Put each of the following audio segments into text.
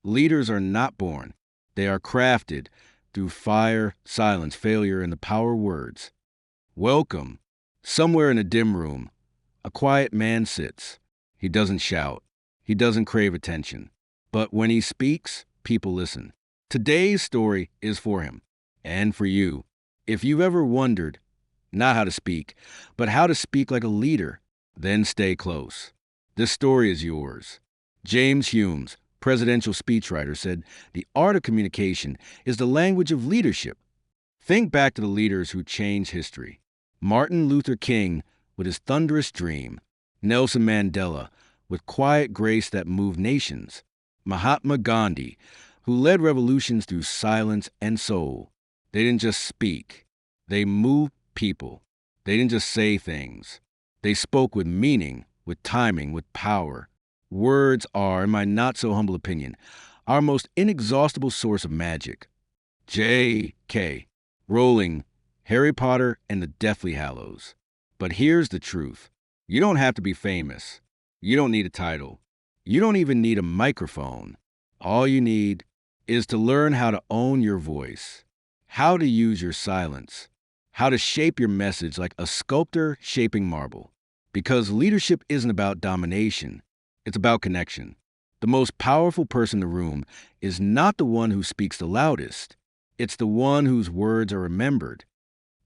Leaders are not born. They are crafted through fire, silence, failure, and the power of words. Welcome. Somewhere in a dim room, a quiet man sits. He doesn't shout. He doesn't crave attention. But when he speaks, people listen. Today's story is for him and for you. If you've ever wondered, not how to speak, but how to speak like a leader, then stay close. This story is yours. James Hume, presidential speechwriter, said, "The art of communication is the language of leadership." Think back to the leaders who changed history. Martin Luther King with his thunderous dream. Nelson Mandela with quiet grace that moved nations. Mahatma Gandhi, who led revolutions through silence and soul. They didn't just speak. They moved people. They didn't just say things. They spoke with meaning, with timing, with power. Words are, in my not-so-humble opinion, our most inexhaustible source of magic. J.K. Rowling, Harry Potter, and the Deathly Hallows. But here's the truth. You don't have to be famous. You don't need a title. You don't even need a microphone. All you need is to learn how to own your voice, how to use your silence, how to shape your message like a sculptor shaping marble. Because leadership isn't about domination. It's about connection. The most powerful person in the room is not the one who speaks the loudest. It's the one whose words are remembered.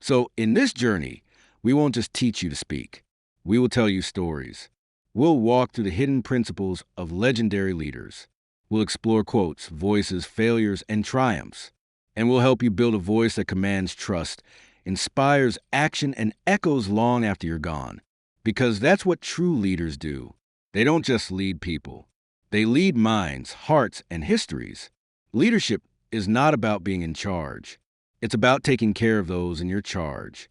So in this journey, we won't just teach you to speak. We will tell you stories. We'll walk through the hidden principles of legendary leaders. We'll explore quotes, voices, failures, and triumphs. And we'll help you build a voice that commands trust, inspires action, and echoes long after you're gone. Because that's what true leaders do. They don't just lead people. They lead minds, hearts, and histories. Leadership is not about being in charge. It's about taking care of those in your charge.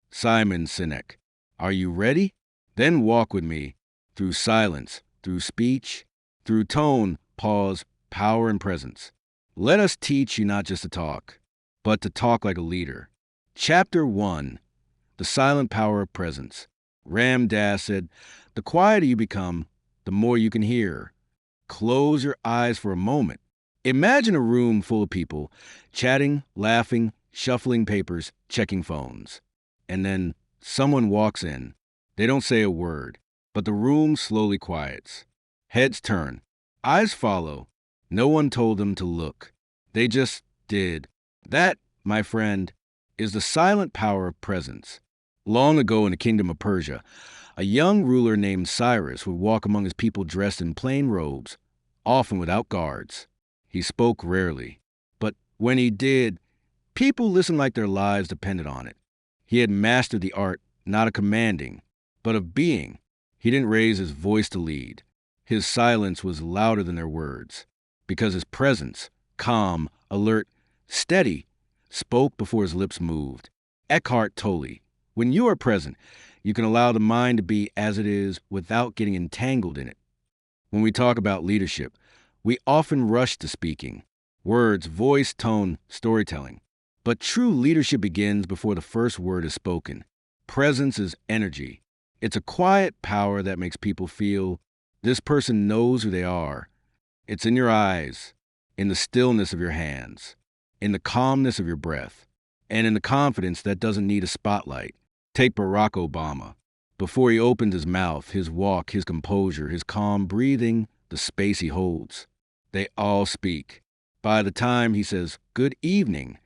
Simon Sinek. Are you ready? Then walk with me through silence, through speech, through tone, pause, power, and presence. Let us teach you not just to talk, but to talk like a leader. Chapter 1. The Silent Power of Presence. Ram Dass said, "The quieter you become, the more you can hear." Close your eyes for a moment. Imagine a room full of people, chatting, laughing, shuffling papers, checking phones. And then someone walks in. They don't say a word, but the room slowly quiets. Heads turn. Eyes follow. No one told them to look. They just did. That, my friend, is the silent power of presence. Long ago in the kingdom of Persia, a young ruler named Cyrus would walk among his people dressed in plain robes, often without guards. He spoke rarely, but when he did, people listened like their lives depended on it. He had mastered the art, not of commanding, but of being. He didn't raise his voice to lead. His silence was louder than their words, because his presence, calm, alert, steady, spoke before his lips moved. Eckhart Tolle. When you are present, you can allow the mind to be as it is without getting entangled in it. When we talk about leadership, we often rush to speaking. Words, voice, tone, storytelling. But true leadership begins before the first word is spoken. Presence is energy. It's a quiet power that makes people feel this person knows who they are. It's in your eyes, in the stillness of your hands, in the calmness of your breath, and in the confidence that doesn't need a spotlight. Take Barack Obama. Before he opened his mouth, his walk, his composure, his calm breathing, the space he holds. They all speak. By the time he says, "Good evening,"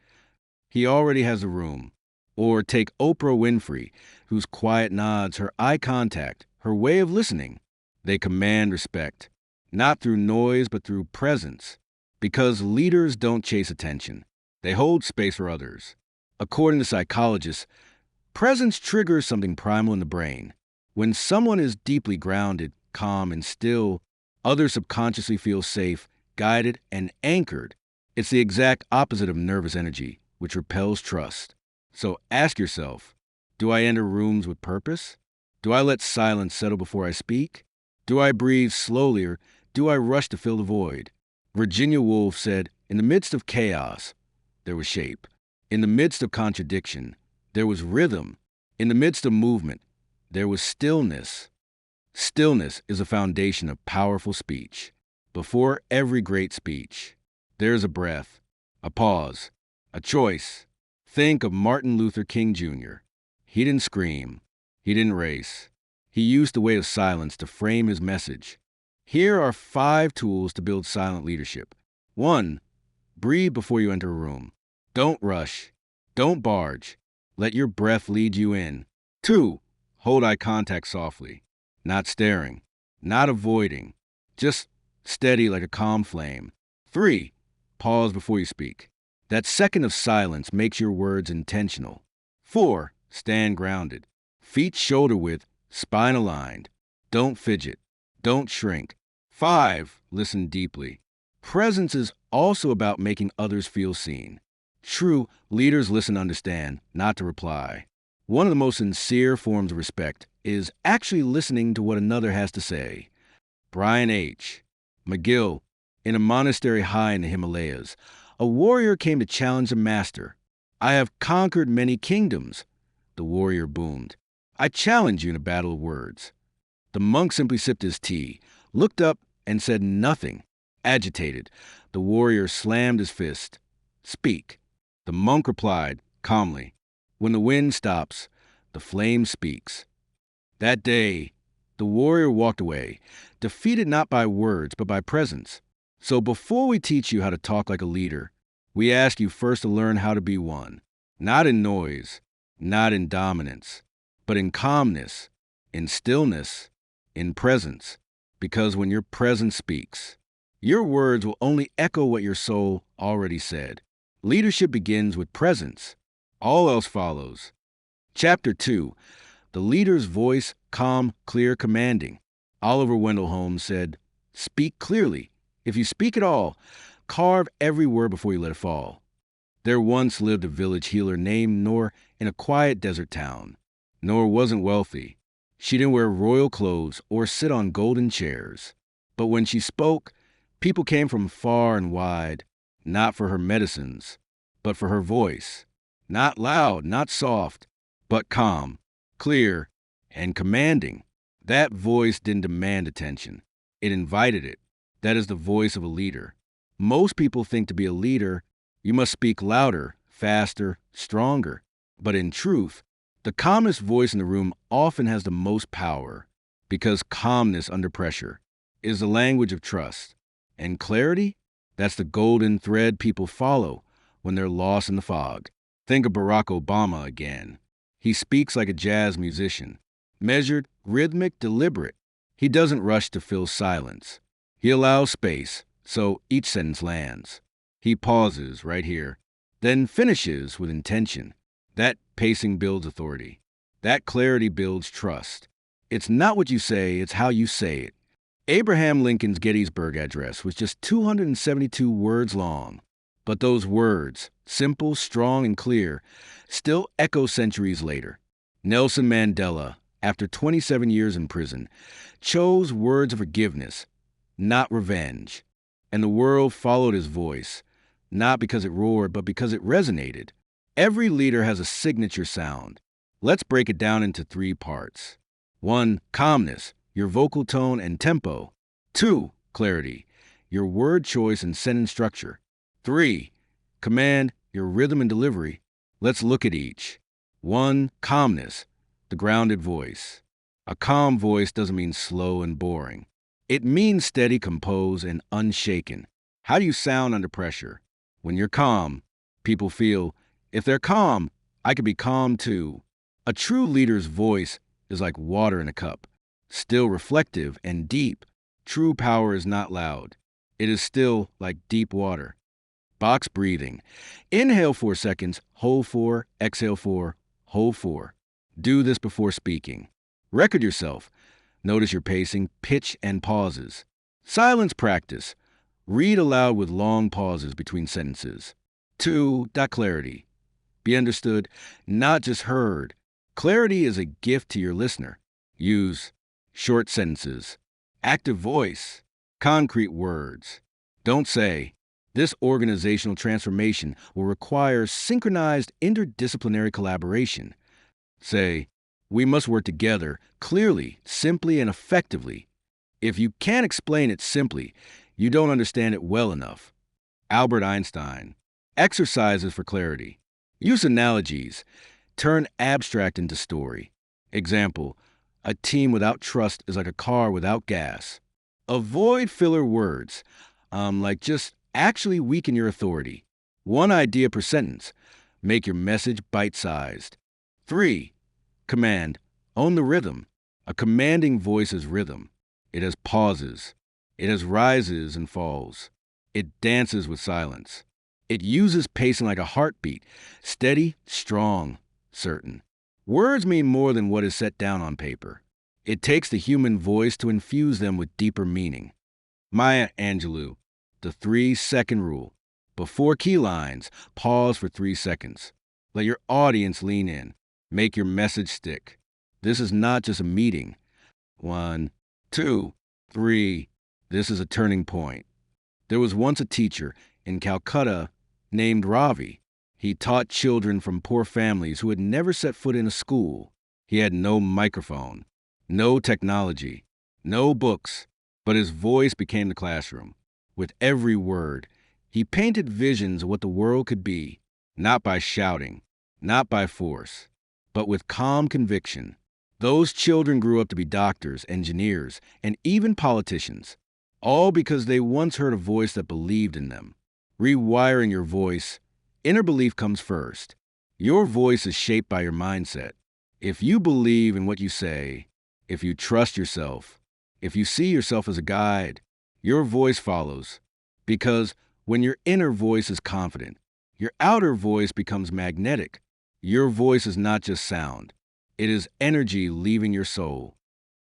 he already has a room. Or take Oprah Winfrey, whose quiet nods, her eye contact, her way of listening. They command respect, not through noise, but through presence. Because leaders don't chase attention. They hold space for others. According to psychologists, presence triggers something primal in the brain. When someone is deeply grounded, calm, and still, others subconsciously feel safe, guided, and anchored. It's the exact opposite of nervous energy, which repels trust. So ask yourself, do I enter rooms with purpose? Do I let silence settle before I speak? Do I breathe slowly, or do I rush to fill the void? Virginia Woolf said, "In the midst of chaos, there was shape. In the midst of contradiction, there was rhythm. In the midst of movement, there was stillness." Stillness is a foundation of powerful speech. Before every great speech, there's a breath, a pause, a choice. Think of Martin Luther King Jr. He didn't scream. He didn't race. He used the way of silence to frame his message. Here are 5 tools to build silent leadership. 1. Breathe before you enter a room. Don't rush. Don't barge. Let your breath lead you in. 2. Hold eye contact softly. Not staring. Not avoiding. Just steady like a calm flame. 3. Pause before you speak. That second of silence makes your words intentional. 4. Stand grounded. Feet shoulder width, spine aligned. Don't fidget. Don't shrink. 5. Listen deeply. Presence is also about making others feel seen. True leaders listen to understand, not to reply. One of the most sincere forms of respect is actually listening to what another has to say. Brian H. McGill, in a monastery high in the Himalayas, a warrior came to challenge a master. "I have conquered many kingdoms," the warrior boomed. "I challenge you in a battle of words." The monk simply sipped his tea, looked up, and said nothing. Agitated, the warrior slammed his fist. "Speak." The monk replied, calmly, "When the wind stops, the flame speaks." That day, the warrior walked away, defeated not by words, but by presence. So before we teach you how to talk like a leader, we ask you first to learn how to be one. Not in noise, not in dominance, but in calmness, in stillness, in presence. Because when your presence speaks, your words will only echo what your soul already said. Leadership begins with presence. All else follows. Chapter 2. The leader's voice, calm, clear, commanding. Oliver Wendell Holmes said, "Speak clearly. If you speak at all, carve every word before you let it fall." There once lived a village healer named Noor in a quiet desert town. Noor wasn't wealthy. She didn't wear royal clothes or sit on golden chairs. But when she spoke, people came from far and wide, not for her medicines, but for her voice. Not loud, not soft, but calm, clear, and commanding. That voice didn't demand attention. It invited it. That is the voice of a leader. Most people think to be a leader, you must speak louder, faster, stronger. But in truth, the calmest voice in the room often has the most power, because calmness under pressure is the language of trust. And clarity, that's the golden thread people follow when they're lost in the fog. Think of Barack Obama again. He speaks like a jazz musician, measured, rhythmic, deliberate. He doesn't rush to fill silence. He allows space, so each sentence lands. He pauses right here, then finishes with intention. That pacing builds authority. That clarity builds trust. It's not what you say, it's how you say it. Abraham Lincoln's Gettysburg Address was just 272 words long. But those words, simple, strong, and clear, still echo centuries later. Nelson Mandela, after 27 years in prison, chose words of forgiveness, not revenge. And the world followed his voice, not because it roared, but because it resonated. Every leader has a signature sound. Let's break it down into 3 parts. 1. Calmness, your vocal tone and tempo. 2. Clarity, your word choice and sentence structure. 3. Command, your rhythm and delivery. Let's look at each. 1. Calmness, the grounded voice. A calm voice doesn't mean slow and boring. It means steady, composed, and unshaken. How do you sound under pressure? When you're calm, people feel, if they're calm, I can be calm too. A true leader's voice is like water in a cup, still reflective and deep. True power is not loud. It is still like deep water. Box breathing. Inhale 4 seconds, hold 4, exhale 4, hold 4. Do this before speaking. Record yourself. Notice your pacing, pitch, and pauses. Silence practice. Read aloud with long pauses between sentences. 2. Clarity. Be understood, not just heard. Clarity is a gift to your listener. Use short sentences, active voice, concrete words. Don't say, "This organizational transformation will require synchronized interdisciplinary collaboration." Say, "We must work together clearly, simply, and effectively." If you can't explain it simply, You don't understand it well enough. Albert Einstein. Exercises for clarity. Use analogies. Turn abstract into story. Example, a team without trust is like a car without gas. Avoid filler words, like just actually weaken your authority. One idea per sentence. Make your message bite-sized. 3. Command. Own the rhythm. A commanding voice is rhythm. It has pauses. It has rises and falls. It dances with silence. It uses pacing like a heartbeat. Steady, strong, certain. Words mean more than what is set down on paper. It takes the human voice to infuse them with deeper meaning. Maya Angelou, the 3-second rule. Before key lines, pause for 3 seconds. Let your audience lean in. Make your message stick. This is not just a meeting. 1, 2, 3. This is a turning point. There was once a teacher in Calcutta named Ravi. He taught children from poor families who had never set foot in a school. He had no microphone, no technology, no books, but his voice became the classroom. With every word, he painted visions of what the world could be, not by shouting, not by force, but with calm conviction. Those children grew up to be doctors, engineers, and even politicians, all because they once heard a voice that believed in them. Rewiring your voice, inner belief comes first. Your voice is shaped by your mindset. If you believe in what you say, if you trust yourself, if you see yourself as a guide, your voice follows. Because when your inner voice is confident, your outer voice becomes magnetic. Your voice is not just sound. It is energy leaving your soul.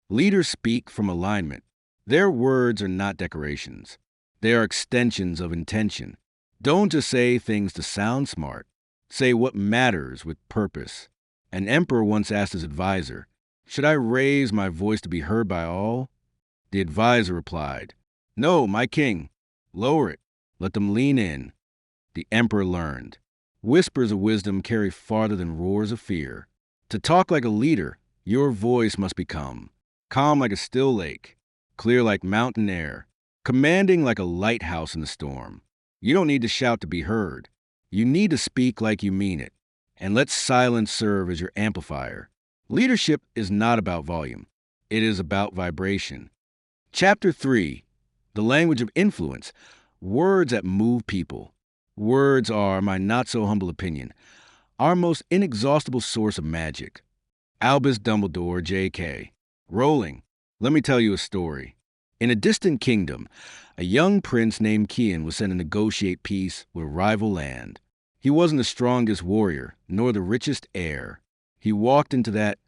Leaders speak from alignment. Their words are not decorations. They are extensions of intention. Don't just say things to sound smart. Say what matters with purpose. An emperor once asked his advisor, "Should I raise my voice to be heard by all?" The advisor replied, "No, my king. Lower it. Let them lean in." The emperor learned. Whispers of wisdom carry farther than roars of fear. To talk like a leader, your voice must become calm like a still lake, clear like mountain air, commanding like a lighthouse in the storm. You don't need to shout to be heard. You need to speak like you mean it. And let silence serve as your amplifier. Leadership is not about volume. It is about vibration. Chapter 3. The language of influence. Words that move people. Words are, my not-so-humble opinion, our most inexhaustible source of magic. Albus Dumbledore, J.K. Rowling. Let me tell you a story. In a distant kingdom, a young prince named Kian was sent to negotiate peace with a rival land. He wasn't the strongest warrior, nor the richest heir. He walked into that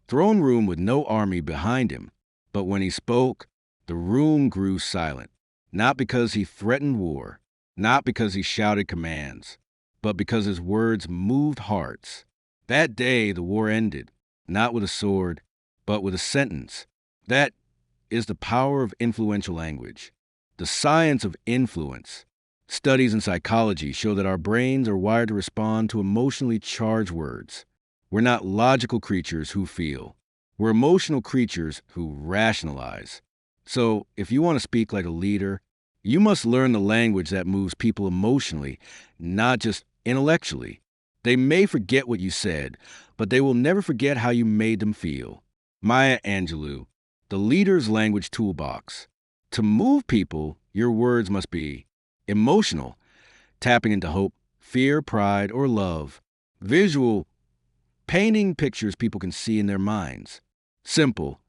throne room with no army behind him. But when he spoke, the room grew silent. Not because he threatened war, not because he shouted commands, but because his words moved hearts. That day, the war ended, not with a sword, but with a sentence. That is the power of influential language. The science of influence. Studies in psychology show that our brains are wired to respond to emotionally charged words. We're not logical creatures who feel. We're emotional creatures who rationalize. So, if you want to speak like a leader, you must learn the language that moves people emotionally, not just intellectually. They may forget what you said, but they will never forget how you made them feel. Maya Angelou, The Leader's Language Toolbox. To move people, your words must be emotional, tapping into hope, fear, pride, or love. Visual, painting pictures people can see in their minds. Simple,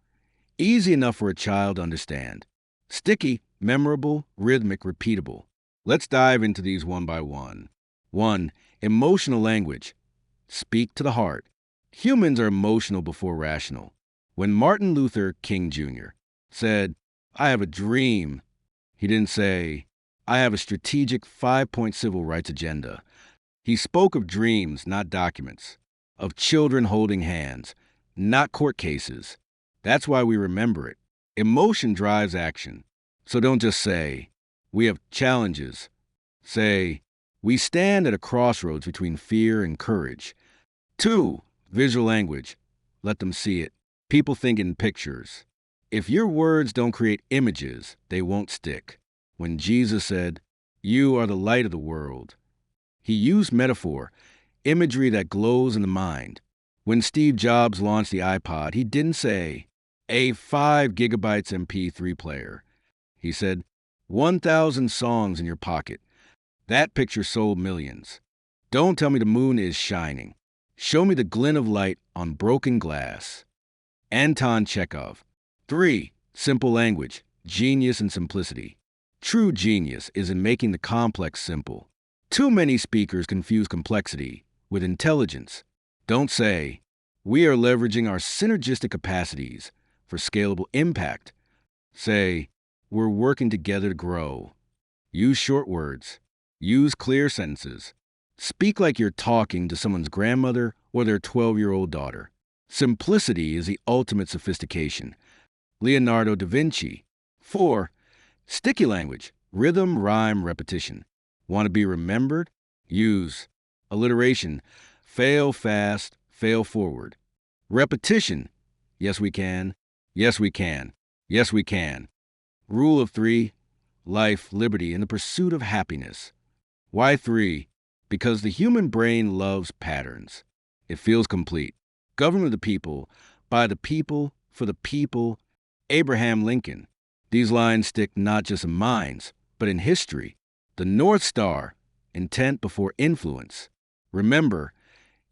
easy enough for a child to understand. Sticky, memorable, rhythmic, repeatable. Let's dive into these one by one. 1. Emotional language. Speak to the heart. Humans are emotional before rational. When Martin Luther King Jr. said, "I have a dream," he didn't say, "I have a strategic 5-point civil rights agenda." He spoke of dreams, not documents, of children holding hands, not court cases. That's why we remember it. Emotion drives action. So don't just say, "We have challenges." Say, "We stand at a crossroads between fear and courage." 2. Visual language. Let them see it. People think in pictures. If your words don't create images, they won't stick. When Jesus said, "You are the light of the world," he used metaphor, imagery that glows in the mind. When Steve Jobs launched the iPod, he didn't say, "a 5 gigabytes MP3 player." He said, 1,000 songs in your pocket. That picture sold millions. Don't tell me the moon is shining. Show me the glint of light on broken glass. Anton Chekhov. 3. Simple language, genius and simplicity. True genius is in making the complex simple. Too many speakers confuse complexity with intelligence. Don't say, "We are leveraging our synergistic capacities for scalable impact." Say, "We're working together to grow." Use short words. Use clear sentences. Speak like you're talking to someone's grandmother or their 12-year-old daughter. Simplicity is the ultimate sophistication. Leonardo da Vinci. 4. Sticky language, rhythm, rhyme, repetition. Want to be remembered? Use alliteration, fail fast, fail forward. Repetition, yes we can, yes we can, yes we can. Rule of 3, life, liberty, and the pursuit of happiness. Why 3? Because the human brain loves patterns. It feels complete. Government of the people, by the people, for the people. Abraham Lincoln. These lines stick not just in minds, but in history. The North Star, intent before influence. Remember,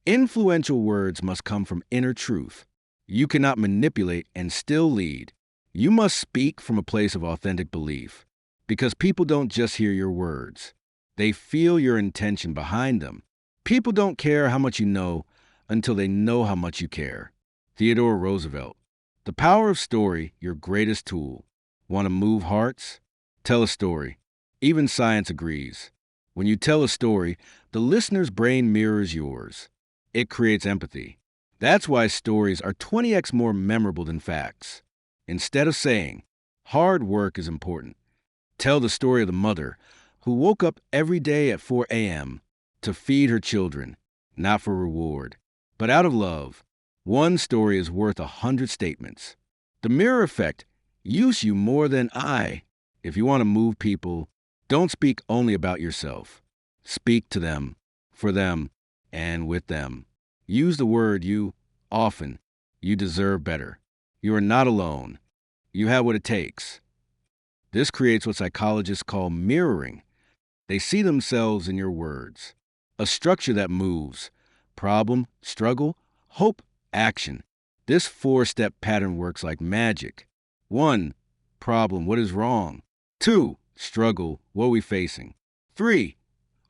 influential words must come from inner truth. You cannot manipulate and still lead. You must speak from a place of authentic belief, because people don't just hear your words. They feel your intention behind them. People don't care how much you know until they know how much you care. Theodore Roosevelt. The power of story, your greatest tool. Want to move hearts? Tell a story. Even science agrees. When you tell a story, the listener's brain mirrors yours. It creates empathy. That's why stories are 20x more memorable than facts. Instead of saying, "Hard work is important," tell the story of the mother who woke up every day at 4 a.m. to feed her children, not for reward, but out of love. One story is worth 100 statements. The mirror effect. Use you more than I. If you want to move people, don't speak only about yourself. Speak to them, for them, and with them. Use the word you often. You deserve better. You are not alone. You have what it takes. This creates what psychologists call mirroring. They see themselves in your words. A structure that moves. Problem, struggle, hope, action. This 4-step pattern works like magic. 1. Problem, what is wrong? 2. Struggle, what are we facing? 3.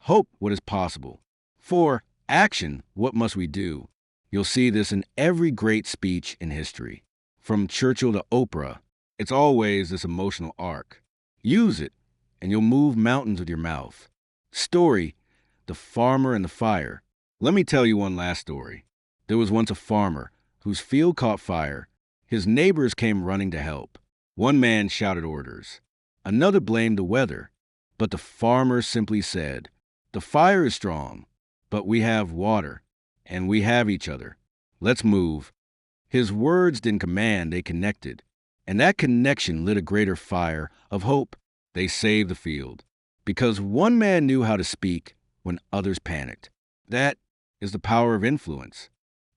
Hope, what is possible? 4. Action, what must we do? You'll see this in every great speech in history. From Churchill to Oprah, it's always this emotional arc. Use it, and you'll move mountains with your mouth. Story, the farmer and the fire. Let me tell you one last story. There was once a farmer whose field caught fire. His neighbors came running to help. One man shouted orders. Another blamed the weather. But the farmer simply said, "The fire is strong, but we have water, and we have each other. Let's move." His words didn't command, they connected. And that connection lit a greater fire of hope. They saved the field. Because one man knew how to speak when others panicked. That is the power of influence.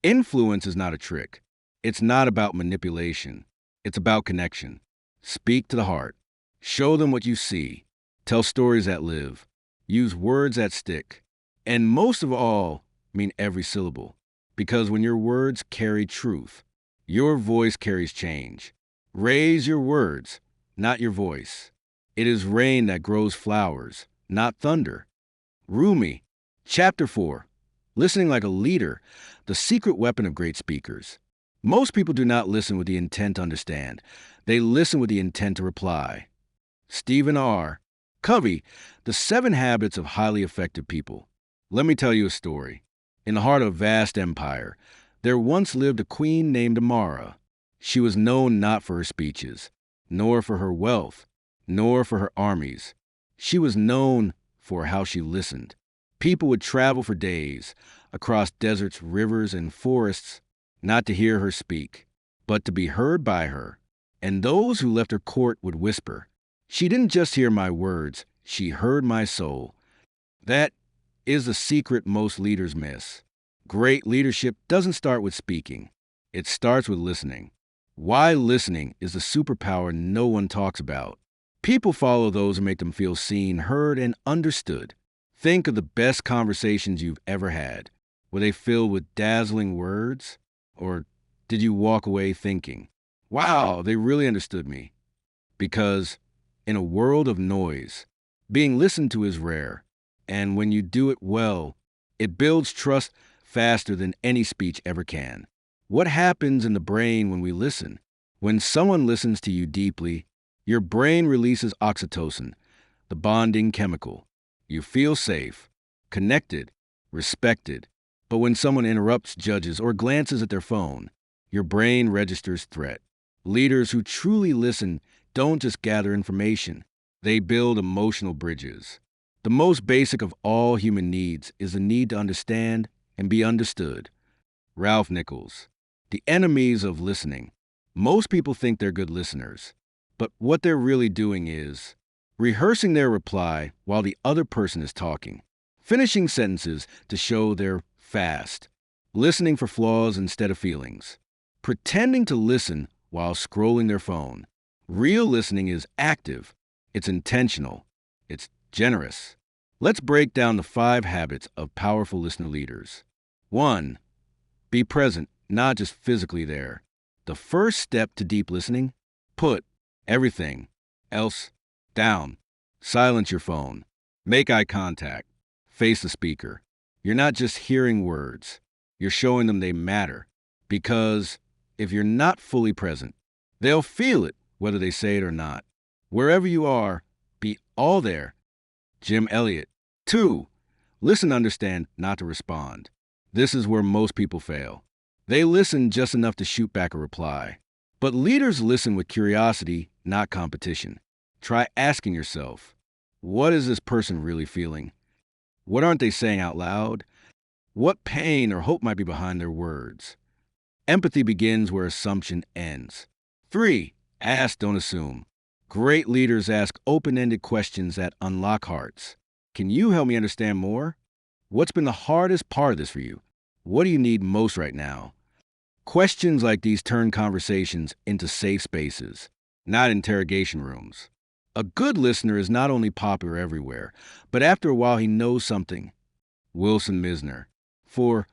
Influence is not a trick. It's not about manipulation. It's about connection. Speak to the heart. Show them what you see. Tell stories that live. Use words that stick. And most of all, mean every syllable. Because when your words carry truth, your voice carries change. Raise your words, not your voice. It is rain that grows flowers, not thunder. Rumi, Chapter 4. Listening like a leader, the secret weapon of great speakers. Most people do not listen with the intent to understand. They listen with the intent to reply. Stephen R. Covey, The 7 Habits of Highly Effective People. Let me tell you a story. In the heart of a vast empire, there once lived a queen named Amara. She was known not for her speeches, nor for her wealth, nor for her armies. She was known for how she listened. People would travel for days, across deserts, rivers, and forests, not to hear her speak, but to be heard by her. And those who left her court would whisper, She didn't just hear my words, she heard my soul. That is the secret most leaders miss. Great leadership doesn't start with speaking, it starts with listening. Why listening is a superpower no one talks about. People follow those who make them feel seen, heard, and understood. Think of the best conversations you've ever had. Were they filled with dazzling words? Or did you walk away thinking, wow, they really understood me? Because in a world of noise, being listened to is rare. And when you do it well, it builds trust faster than any speech ever can. What happens in the brain when we listen? When someone listens to you deeply, your brain releases oxytocin, the bonding chemical. You feel safe, connected, respected. But when someone interrupts, judges, or glances at their phone, your brain registers threat. Leaders who truly listen don't just gather information, they build emotional bridges. The most basic of all human needs is the need to understand and be understood. Ralph Nichols. The enemies of listening. Most people think they're good listeners, but what they're really doing is rehearsing their reply while the other person is talking, finishing sentences to show they're fast, listening for flaws instead of feelings, pretending to listen while scrolling their phone. Real listening is active, it's intentional, it's generous. Let's break down the 5 habits of powerful listener leaders. 1. Be present, not just physically there. The first step to deep listening? Put everything else down. Silence your phone. Make eye contact. Face the speaker. You're not just hearing words, you're showing them they matter. Because if you're not fully present, they'll feel it whether they say it or not. Wherever you are, be all there. Jim Elliott. 2. Listen, understand, not to respond. This is where most people fail. They listen just enough to shoot back a reply. But leaders listen with curiosity, not competition. Try asking yourself, what is this person really feeling? What aren't they saying out loud? What pain or hope might be behind their words? Empathy begins where assumption ends. 3. Ask, don't assume. Great leaders ask open-ended questions that unlock hearts. Can you help me understand more? What's been the hardest part of this for you? What do you need most right now? Questions like these turn conversations into safe spaces, not interrogation rooms. A good listener is not only popular everywhere, but after a while he knows something. Wilson Misner. 4.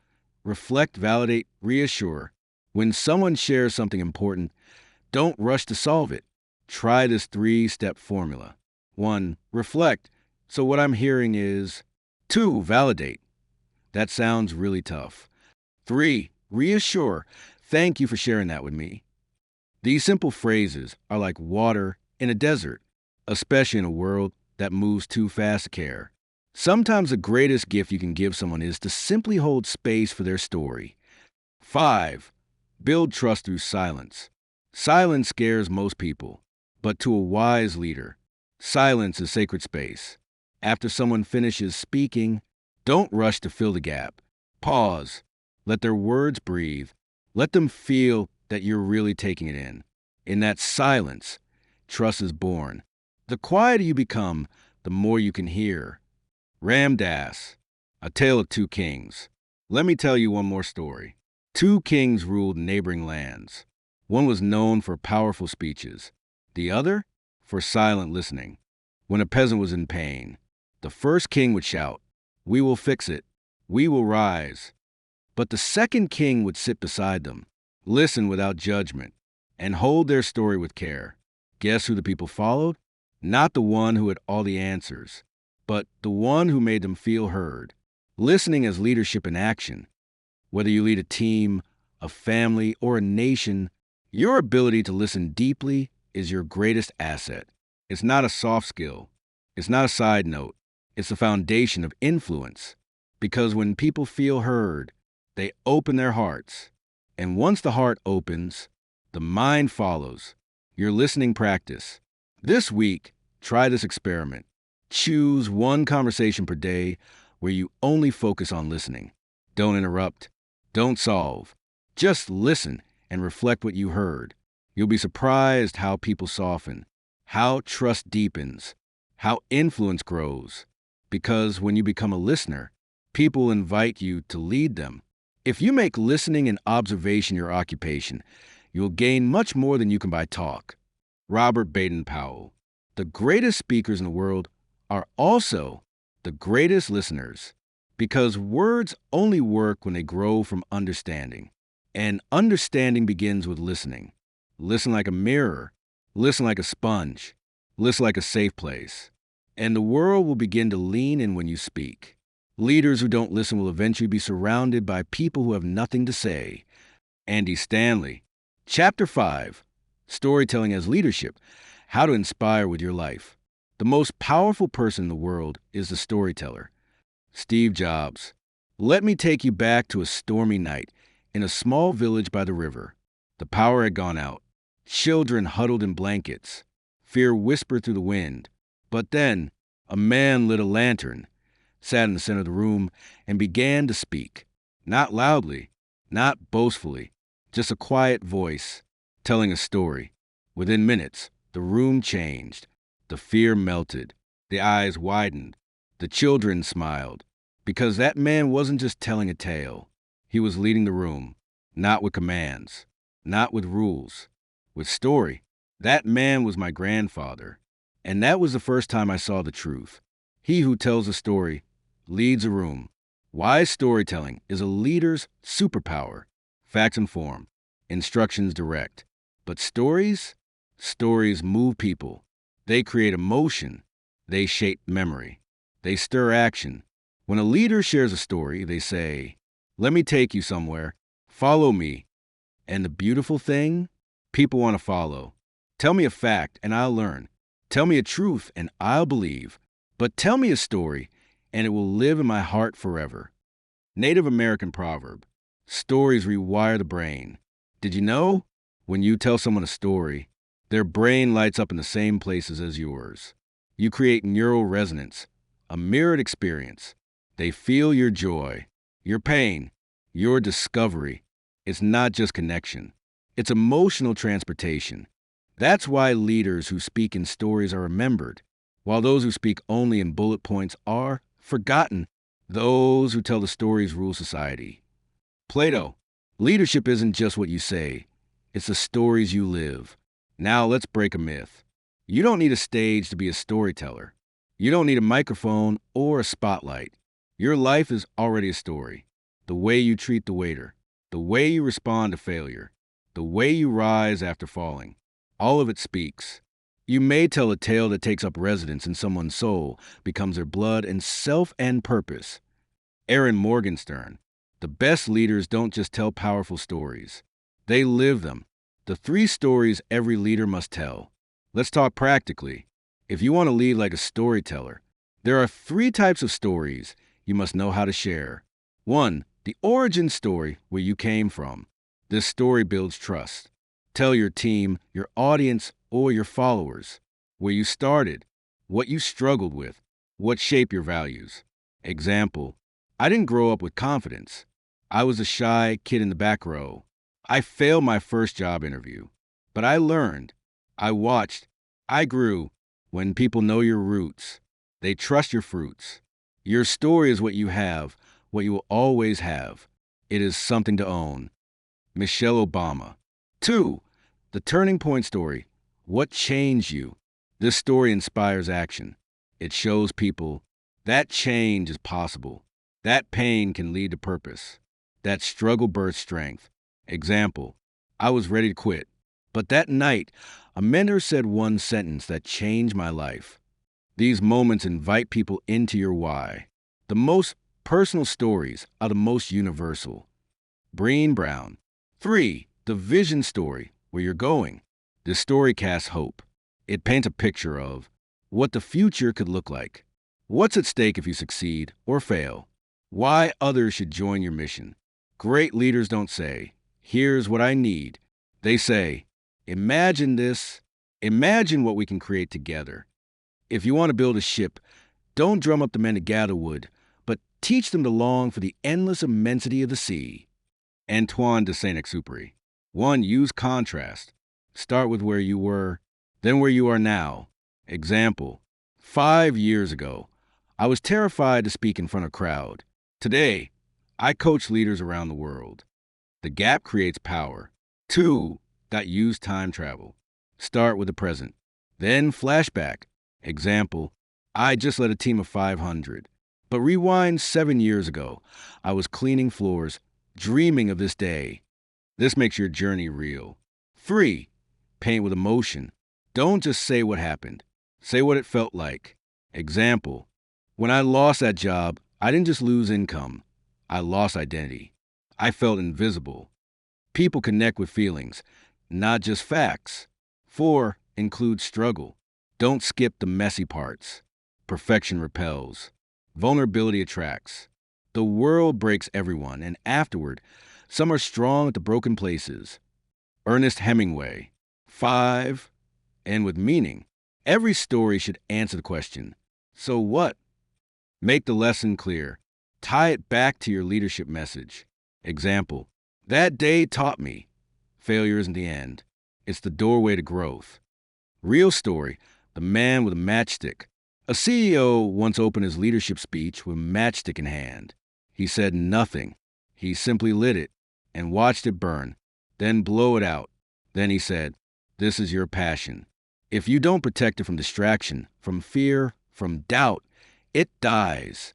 Reflect, validate, reassure. When someone shares something important, don't rush to solve it. Try this 3-step formula. 1. Reflect. So what I'm hearing is. 2. Validate. That sounds really tough. 3. Reassure. Thank you for sharing that with me. These simple phrases are like water in a desert, especially in a world that moves too fast to care. Sometimes the greatest gift you can give someone is to simply hold space for their story. 5. Build trust through silence. Silence scares most people, but to a wise leader, silence is sacred space. After someone finishes speaking, don't rush to fill the gap. Pause. Let their words breathe. Let them feel that you're really taking it in. In that silence, trust is born. The quieter you become, the more you can hear. Ram Dass, A Tale of Two Kings. Let me tell you one more story. 2 kings ruled neighboring lands. One was known for powerful speeches, the other for silent listening. When a peasant was in pain, the first king would shout, "We will fix it. We will rise." But the second king would sit beside them, listen without judgment, and hold their story with care. Guess who the people followed? Not the one who had all the answers, but the one who made them feel heard. Listening is leadership in action. Whether you lead a team, a family, or a nation, your ability to listen deeply is your greatest asset. It's not a soft skill. It's not a side note. It's the foundation of influence. Because when people feel heard, they open their hearts. And once the heart opens, the mind follows. Your listening practice. This week, try this experiment. Choose one conversation per day where you only focus on listening. Don't interrupt. Don't solve. Just listen and reflect what you heard. You'll be surprised how people soften, how trust deepens, how influence grows. Because when you become a listener, people invite you to lead them. If you make listening and observation your occupation, you'll gain much more than you can by talk. Robert Baden-Powell. The greatest speakers in the world are also the greatest listeners, because words only work when they grow from understanding. And understanding begins with listening. Listen like a mirror. Listen like a sponge. Listen like a safe place. And the world will begin to lean in when you speak. Leaders who don't listen will eventually be surrounded by people who have nothing to say. Andy Stanley. Chapter 5. Storytelling as Leadership. How to inspire with your life. The most powerful person in the world is the storyteller. Steve Jobs. Let me take you back to a stormy night in a small village by the river. The power had gone out. Children huddled in blankets. Fear whispered through the wind. But then, a man lit a lantern, sat in the center of the room, and began to speak. Not loudly, not boastfully, just a quiet voice, telling a story. Within minutes, the room changed. The fear melted. The eyes widened. The children smiled. Because that man wasn't just telling a tale. He was leading the room, not with commands, not with rules, with story. That man was my grandfather. And that was the first time I saw the truth. He who tells a story leads a room. Wise storytelling is a leader's superpower. Facts inform, instructions direct. But stories move people. They create emotion. They shape memory. They stir action. When a leader shares a story, they say, "Let me take you somewhere. Follow me." And the beautiful thing? People want to follow. Tell me a fact and I'll learn. Tell me a truth and I'll believe. But tell me a story and it will live in my heart forever. Native American proverb. Stories rewire the brain. Did you know? When you tell someone a story, their brain lights up in the same places as yours. You create neural resonance, a mirrored experience. They feel your joy, your pain, your discovery. It's not just connection. It's emotional transportation. That's why leaders who speak in stories are remembered, while those who speak only in bullet points are forgotten. Those who tell the stories rule society. Plato. Leadership isn't just what you say. It's the stories you live. Now let's break a myth. You don't need a stage to be a storyteller. You don't need a microphone or a spotlight. Your life is already a story. The way you treat the waiter, the way you respond to failure, the way you rise after falling. All of it speaks. You may tell a tale that takes up residence in someone's soul, becomes their blood and self and purpose. Aaron Morgenstern. The best leaders don't just tell powerful stories. They live them. The 3 stories every leader must tell. Let's talk practically. If you want to lead like a storyteller, there are 3 types of stories you must know how to share. 1. The origin story, where you came from. This story builds trust. Tell your team, your audience, or your followers where you started, what you struggled with, what shaped your values. Example, I didn't grow up with confidence. I was a shy kid in the back row. I failed my first job interview, but I learned. I watched. I grew. When people know your roots, they trust your fruits. Your story is what you have, what you will always have. It is something to own. Michelle Obama. 2. The turning point story. What changed you? This story inspires action. It shows people that change is possible. That pain can lead to purpose. That struggle births strength. Example, I was ready to quit. But that night, a mentor said one sentence that changed my life. These moments invite people into your why. The most personal stories are the most universal. Breen Brown. 3. The vision story, where you're going. This story casts hope. It paints a picture of what the future could look like. What's at stake if you succeed or fail? Why others should join your mission. Great leaders don't say, "Here's what I need." They say, "Imagine this. Imagine what we can create together." If you want to build a ship, don't drum up the men to gather wood, but teach them to long for the endless immensity of the sea. Antoine de Saint-Exupéry. 1. Use contrast. Start with where you were, then where you are now. Example, 5 years ago, I was terrified to speak in front of a crowd. Today, I coach leaders around the world. The gap creates power. 2. Use time travel. Start with the present. Then flashback. Example, I just led a team of 500. But rewind 7 years ago. I was cleaning floors, dreaming of this day. This makes your journey real. 3. Paint with emotion. Don't just say what happened. Say what it felt like. Example, when I lost that job, I didn't just lose income. I lost identity. I felt invisible. People connect with feelings, not just facts. 4. Include struggle. Don't skip the messy parts. Perfection repels. Vulnerability attracts. The world breaks everyone, and afterward, some are strong at the broken places. Ernest Hemingway. 5. End with meaning. Every story should answer the question, so what? Make the lesson clear. Tie it back to your leadership message. Example, that day taught me failure isn't the end. It's the doorway to growth. Real story, the man with a matchstick. A CEO once opened his leadership speech with a matchstick in hand. He said nothing. He simply lit it and watched it burn, then blow it out. Then he said, this is your passion. If you don't protect it from distraction, from fear, from doubt, it dies.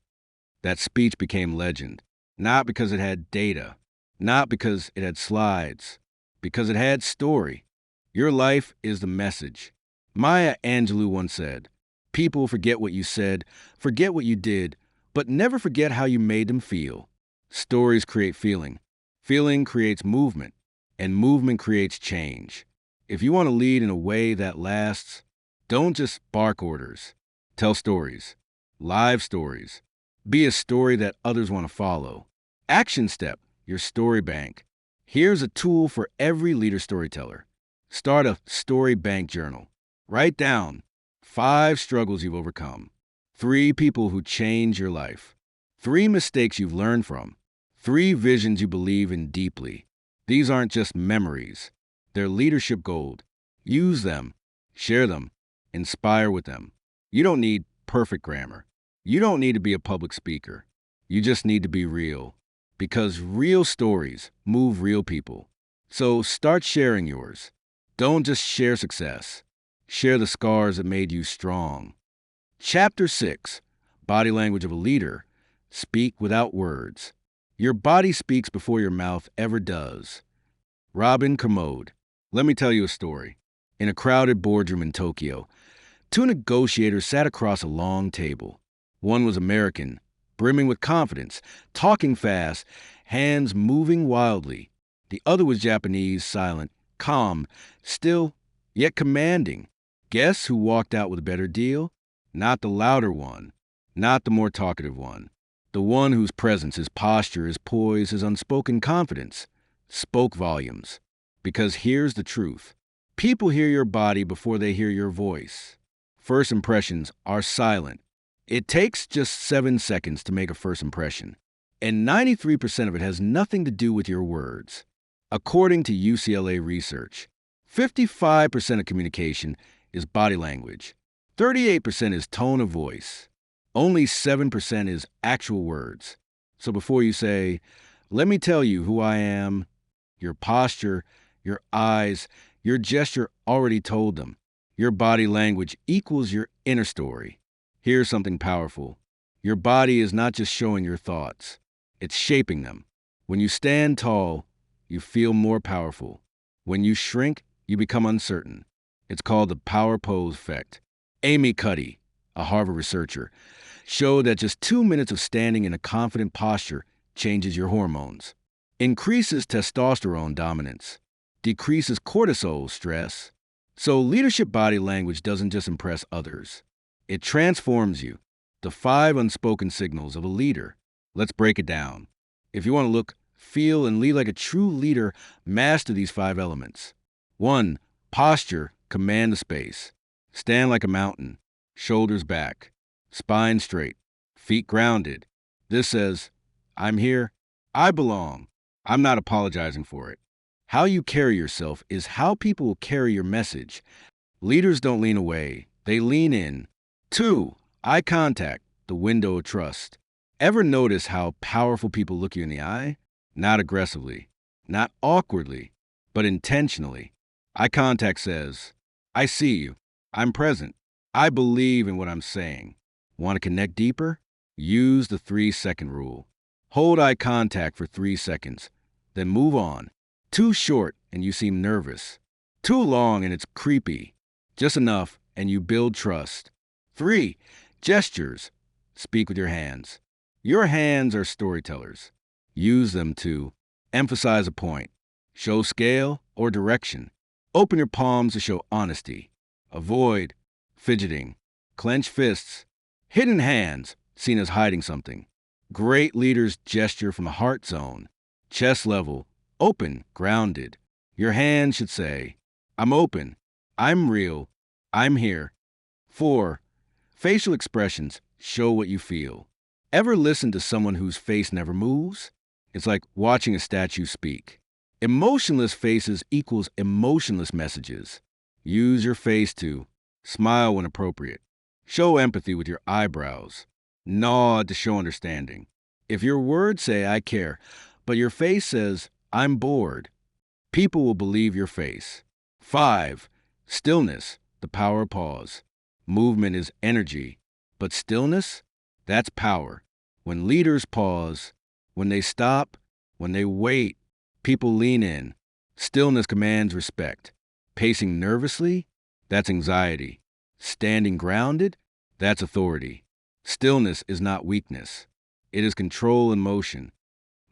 That speech became legend, not because it had data, not because it had slides, because it had story. Your life is the message. Maya Angelou once said, people forget what you said, forget what you did, but never forget how you made them feel. Stories create feeling. Feeling creates movement, and movement creates change. If you want to lead in a way that lasts, don't just bark orders. Tell stories. Live stories. Be a story that others want to follow. Action step, your story bank. Here's a tool for every leader storyteller. Start a story bank journal. Write down 5 struggles you've overcome, 3 people who changed your life, 3 mistakes you've learned from, 3 visions you believe in deeply. These aren't just memories. They're leadership gold. Use them, share them, inspire with them. You don't need perfect grammar. You don't need to be a public speaker. You just need to be real. Because real stories move real people. So start sharing yours. Don't just share success. Share the scars that made you strong. Chapter 6, Body Language of a Leader. Speak without words. Your body speaks before your mouth ever does. Robin Kermode. Let me tell you a story. In a crowded boardroom in Tokyo, 2 negotiators sat across a long table. One was American, brimming with confidence, talking fast, hands moving wildly. The other was Japanese, silent, calm, still, yet commanding. Guess who walked out with a better deal? Not the louder one, not the more talkative one. The one whose presence, his posture, his poise, his unspoken confidence spoke volumes. Because here's the truth. People hear your body before they hear your voice. First impressions are silent. It takes just 7 seconds to make a first impression, and 93% of it has nothing to do with your words. According to UCLA research, 55% of communication is body language, 38% is tone of voice, only 7% is actual words. So before you say, let me tell you who I am, your posture, your eyes, your gesture already told them. Your body language equals your inner story. Here's something powerful. Your body is not just showing your thoughts. It's shaping them. When you stand tall, you feel more powerful. When you shrink, you become uncertain. It's called the power pose effect. Amy Cuddy, a Harvard researcher, showed that just 2 minutes of standing in a confident posture changes your hormones, increases testosterone dominance, decreases cortisol stress. So leadership body language doesn't just impress others. It transforms you. The 5 unspoken signals of a leader. Let's break it down. If you want to look, feel, and lead like a true leader, master these 5 elements. 1. Posture, command the space. Stand like a mountain, shoulders back, spine straight, feet grounded. This says, I'm here, I belong, I'm not apologizing for it. How you carry yourself is how people will carry your message. Leaders don't lean away, they lean in. 2. Eye contact, the window of trust. Ever notice how powerful people look you in the eye? Not aggressively, not awkwardly, but intentionally. Eye contact says, I see you. I'm present. I believe in what I'm saying. Want to connect deeper? Use the 3-second rule. Hold eye contact for 3 seconds, then move on. Too short and you seem nervous. Too long and it's creepy. Just enough and you build trust. 3. Gestures. Speak with your hands. Your hands are storytellers. Use them to emphasize a point, show scale or direction. Open your palms to show honesty. Avoid fidgeting, clench fists, hidden hands, seen as hiding something. Great leaders gesture from the heart zone, chest level, open, grounded. Your hands should say, I'm open, I'm real, I'm here. 4. Facial expressions show what you feel. Ever listen to someone whose face never moves? It's like watching a statue speak. Emotionless faces equals emotionless messages. Use your face to smile when appropriate. Show empathy with your eyebrows. Nod to show understanding. If your words say, I care, but your face says, I'm bored, people will believe your face. 5. Stillness, the power of pause. Movement is energy, but stillness, that's power. When leaders pause, when they stop, when they wait, people lean in. Stillness commands respect. Pacing nervously, that's anxiety. Standing grounded, that's authority. Stillness is not weakness. It is control in motion.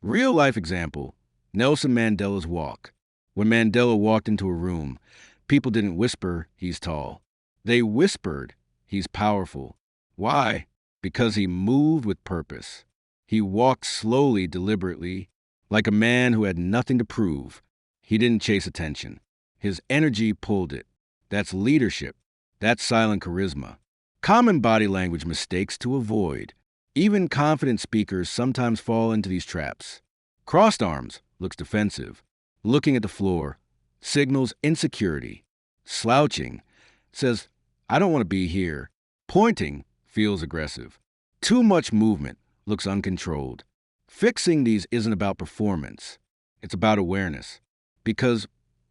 Real life example, Nelson Mandela's walk. When Mandela walked into a room, people didn't whisper, he's tall. They whispered, he's powerful. Why? Because he moved with purpose. He walked slowly, deliberately, like a man who had nothing to prove. He didn't chase attention. His energy pulled it. That's leadership. That's silent charisma. Common body language mistakes to avoid. Even confident speakers sometimes fall into these traps. Crossed arms looks defensive. Looking at the floor signals insecurity. Slouching says, I don't want to be here. Pointing feels aggressive. Too much movement looks uncontrolled. Fixing these isn't about performance. It's about awareness. Because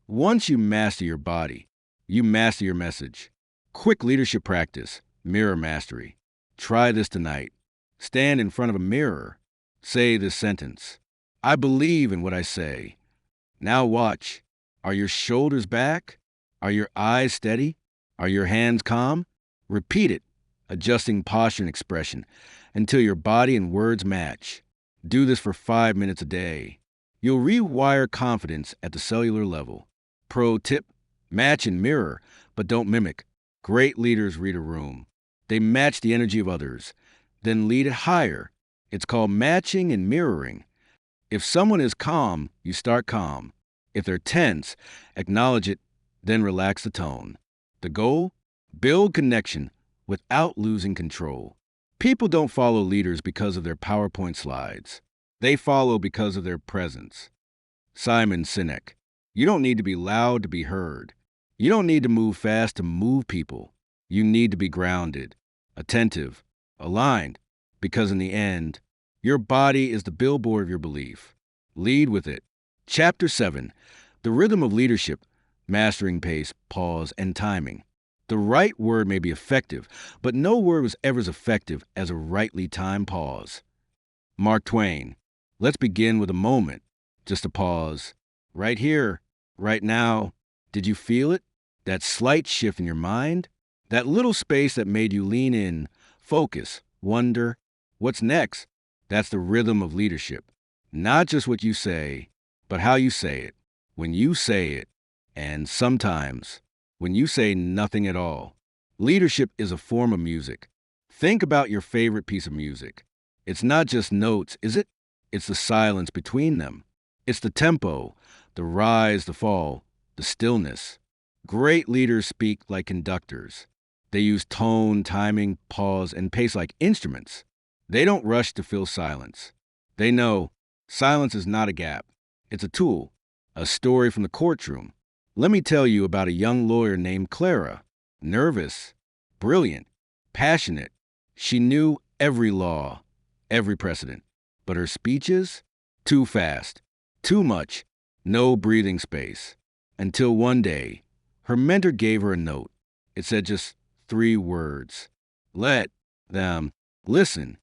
once you master your body, you master your message. Quick leadership practice, mirror mastery. Try this tonight. Stand in front of a mirror. Say this sentence. I believe in what I say. Now watch. Are your shoulders back? Are your eyes steady? Are your hands calm? Repeat it, adjusting posture and expression until your body and words match. Do this for 5 minutes a day. You'll rewire confidence at the cellular level. Pro tip, match and mirror, but don't mimic. Great leaders read a room. They match the energy of others, then lead it higher. It's called matching and mirroring. If someone is calm, you start calm. If they're tense, acknowledge it, then relax the tone. The goal? Build connection without losing control. People don't follow leaders because of their PowerPoint slides. They follow because of their presence. Simon Sinek. You don't need to be loud to be heard. You don't need to move fast to move people. You need to be grounded, attentive, aligned, because in the end, your body is the billboard of your belief. Lead with it. Chapter 7. The rhythm of leadership, mastering pace, pause, and timing. The right word may be effective, but no word was ever as effective as a rightly timed pause. Mark Twain. Let's begin with a moment. Just a pause. Right here, right now. Did you feel it? That slight shift in your mind? That little space that made you lean in, focus, wonder, what's next? That's the rhythm of leadership. Not just what you say, but how you say it, when you say it, and sometimes when you say nothing at all. Leadership is a form of music. Think about your favorite piece of music. It's not just notes, is it? It's the silence between them. It's the tempo, the rise, the fall, the stillness. Great leaders speak like conductors. They use tone, timing, pause, and pace like instruments. They don't rush to fill silence. They know silence is not a gap. It's a tool, a story from the courtroom. Let me tell you about a young lawyer named Clara. nervous, brilliant, passionate. She knew every law, every precedent. But her speeches? Too fast, too much, no breathing space. Until one day, her mentor gave her a note. It said just 3 words. Let them listen.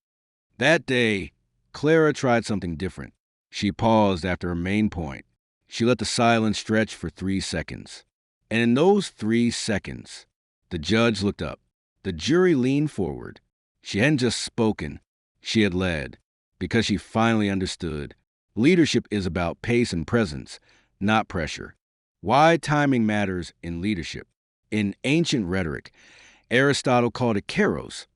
That day, Clara tried something different. She paused after her main point. She let the silence stretch for 3 seconds. And in those 3 seconds, the judge looked up. The jury leaned forward. She hadn't just spoken, she had led, because she finally understood. Leadership is about pace and presence, not pressure. Why timing matters in leadership. In ancient rhetoric, Aristotle called it kairos,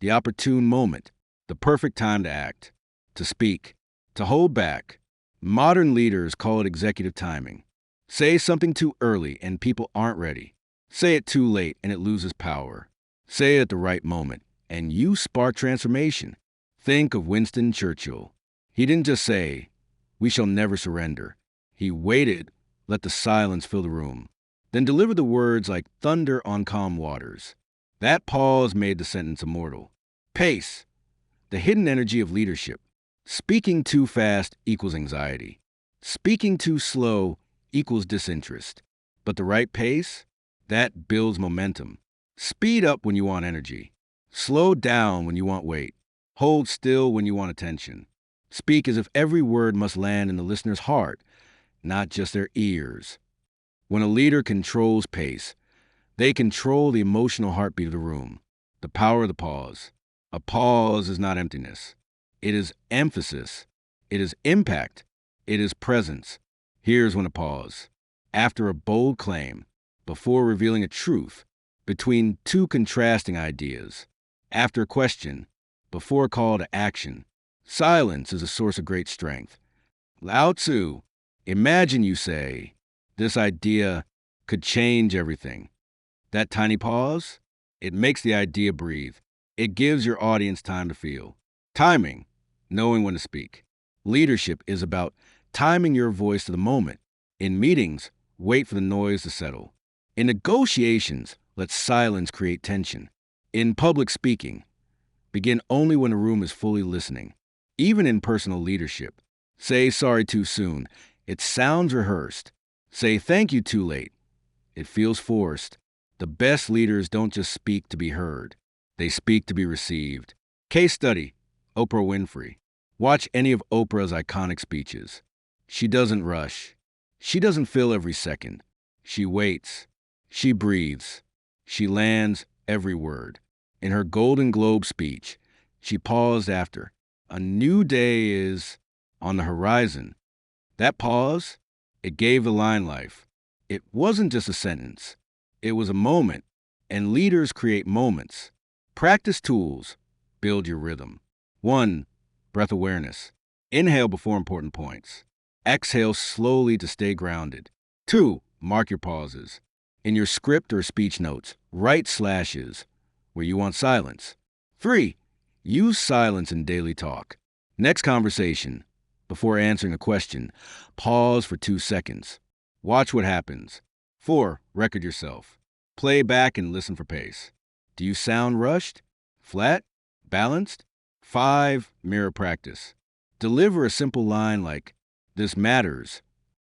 the opportune moment, the perfect time to act, to speak, to hold back. Modern leaders call it executive timing. Say something too early and people aren't ready. Say it too late and it loses power. Say it at the right moment and you spark transformation. Think of Winston Churchill. He didn't just say, "We shall never surrender." He waited, let the silence fill the room, then delivered the words like thunder on calm waters. That pause made the sentence immortal. Pace, the hidden energy of leadership. Speaking too fast equals anxiety. Speaking too slow equals disinterest. But the right pace? That builds momentum. Speed up when you want energy. Slow down when you want weight. Hold still when you want attention. Speak as if every word must land in the listener's heart, not just their ears. When a leader controls pace, they control the emotional heartbeat of the room, the power of the pause. A pause is not emptiness. It is emphasis. It is impact. It is presence. Here's when a pause. After a bold claim, before revealing a truth, between 2 contrasting ideas, after a question, before a call to action. Silence is a source of great strength. Lao Tzu, imagine you say, "This idea could change everything." That tiny pause, it makes the idea breathe. It gives your audience time to feel. Timing, knowing when to speak. Leadership is about timing your voice to the moment. In meetings, wait for the noise to settle. In negotiations, let silence create tension. In public speaking, begin only when the room is fully listening. Even in personal leadership, say sorry too soon. It sounds rehearsed. Say thank you too late. It feels forced. The best leaders don't just speak to be heard. They speak to be received. Case study, Oprah Winfrey. Watch any of Oprah's iconic speeches. She doesn't rush. She doesn't fill every second. She waits. She breathes. She lands every word. In her Golden Globe speech, she paused after, "A new day is on the horizon." That pause, it gave the line life. It wasn't just a sentence. It was a moment, and leaders create moments. Practice tools. Build your rhythm. 1. Breath awareness. Inhale before important points. Exhale slowly to stay grounded. 2. Mark your pauses. In your script or speech notes, write slashes where you want silence. 3. Use silence in daily talk. Next conversation, before answering a question, pause for 2 seconds. Watch what happens. 4. Record yourself. Play back and listen for pace. Do you sound rushed? Flat? Balanced? 5. Mirror practice. Deliver a simple line like, "This matters."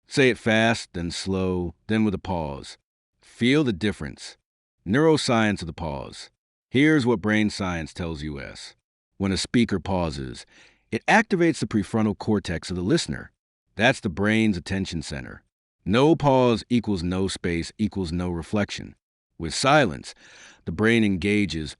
Say it fast, then slow, then with a pause. Feel the difference. Neuroscience of the pause. Here's what brain science tells us. When a speaker pauses, it activates the prefrontal cortex of the listener. That's the brain's attention center. No pause equals no space equals no reflection. With silence, the brain engages,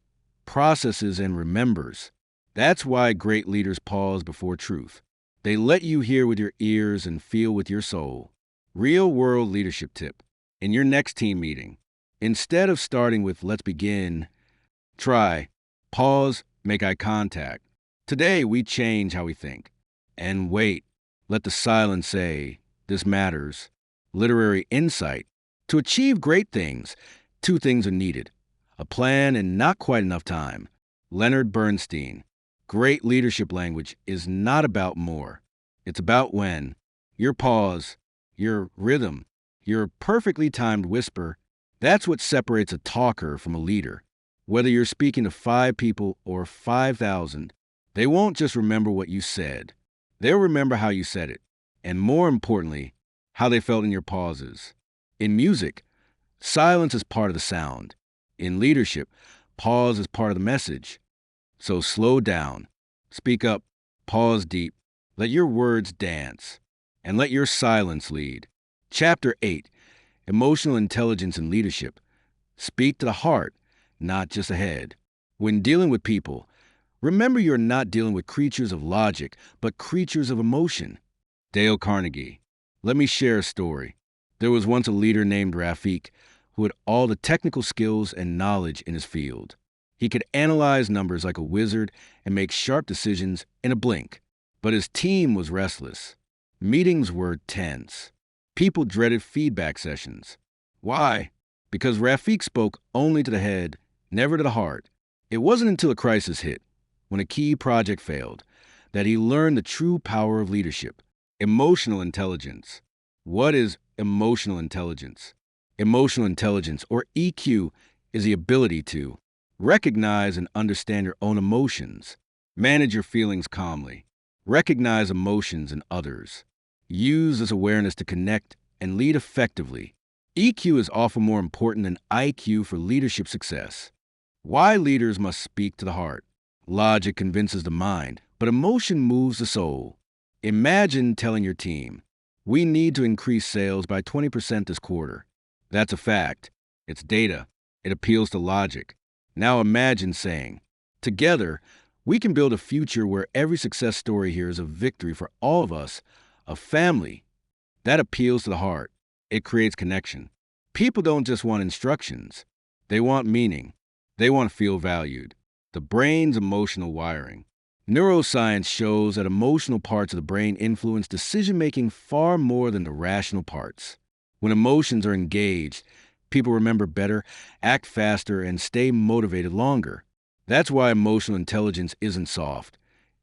processes, and remembers. That's why great leaders pause before truth. They let you hear with your ears and feel with your soul. Real-world leadership tip. In your next team meeting, instead of starting with "let's begin," try pause, make eye contact. Today, we change how we think. And wait. Let the silence say, "This matters." Literary insight. To achieve great things, 2 things are needed: a plan and not quite enough time. Leonard Bernstein. Great leadership language is not about more. It's about when. Your pause, your rhythm, your perfectly timed whisper, That's what separates a talker from a leader. Whether you're speaking to 5 people or 5,000, they won't just remember what you said. They'll remember how you said it, and more importantly, how they felt in your pauses. In music, silence is part of the sound. In leadership, pause is part of the message. So slow down, speak up, pause deep, let your words dance, and let your silence lead. Chapter 8: Emotional Intelligence in Leadership. Speak to the heart, not just the head. When dealing with people, remember you're not dealing with creatures of logic, but creatures of emotion. Dale Carnegie. Let me share a story. There was once a leader named Rafik who had all the technical skills and knowledge in his field. He could analyze numbers like a wizard and make sharp decisions in a blink. But his team was restless. Meetings were tense. People dreaded feedback sessions. Why? Because Rafik spoke only to the head, never to the heart. It wasn't until a crisis hit, when a key project failed, that he learned the true power of leadership. Emotional intelligence. What is emotional intelligence? Emotional intelligence, or EQ, is the ability to recognize and understand your own emotions, manage your feelings calmly, recognize emotions in others, use this awareness to connect and lead effectively. EQ is often more important than IQ for leadership success. Why leaders must speak to the heart. Logic convinces the mind, but emotion moves the soul. Imagine telling your team, "We need to increase sales by 20% this quarter." That's a fact. It's data. It appeals to logic. Now imagine saying, "Together, we can build a future where every success story here is a victory for all of us, a family." That appeals to the heart. It creates connection. People don't just want instructions. They want meaning. They want to feel valued. The brain's emotional wiring. Neuroscience shows that emotional parts of the brain influence decision-making far more than the rational parts. When emotions are engaged, people remember better, act faster, and stay motivated longer. That's why emotional intelligence isn't soft.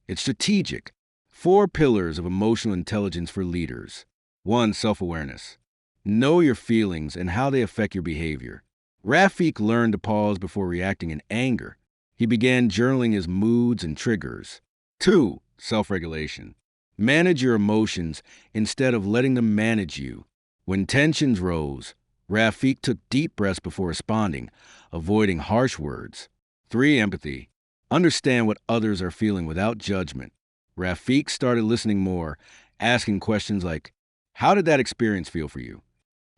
It's strategic. 4 pillars of emotional intelligence for leaders. 1. Self-awareness. Know your feelings and how they affect your behavior. Rafik learned to pause before reacting in anger. He began journaling his moods and triggers. 2. Self-regulation. Manage your emotions instead of letting them manage you. When tensions rose, Rafik took deep breaths before responding, avoiding harsh words. 3. Empathy. Understand what others are feeling without judgment. Rafik started listening more, asking questions like, "How did that experience feel for you?"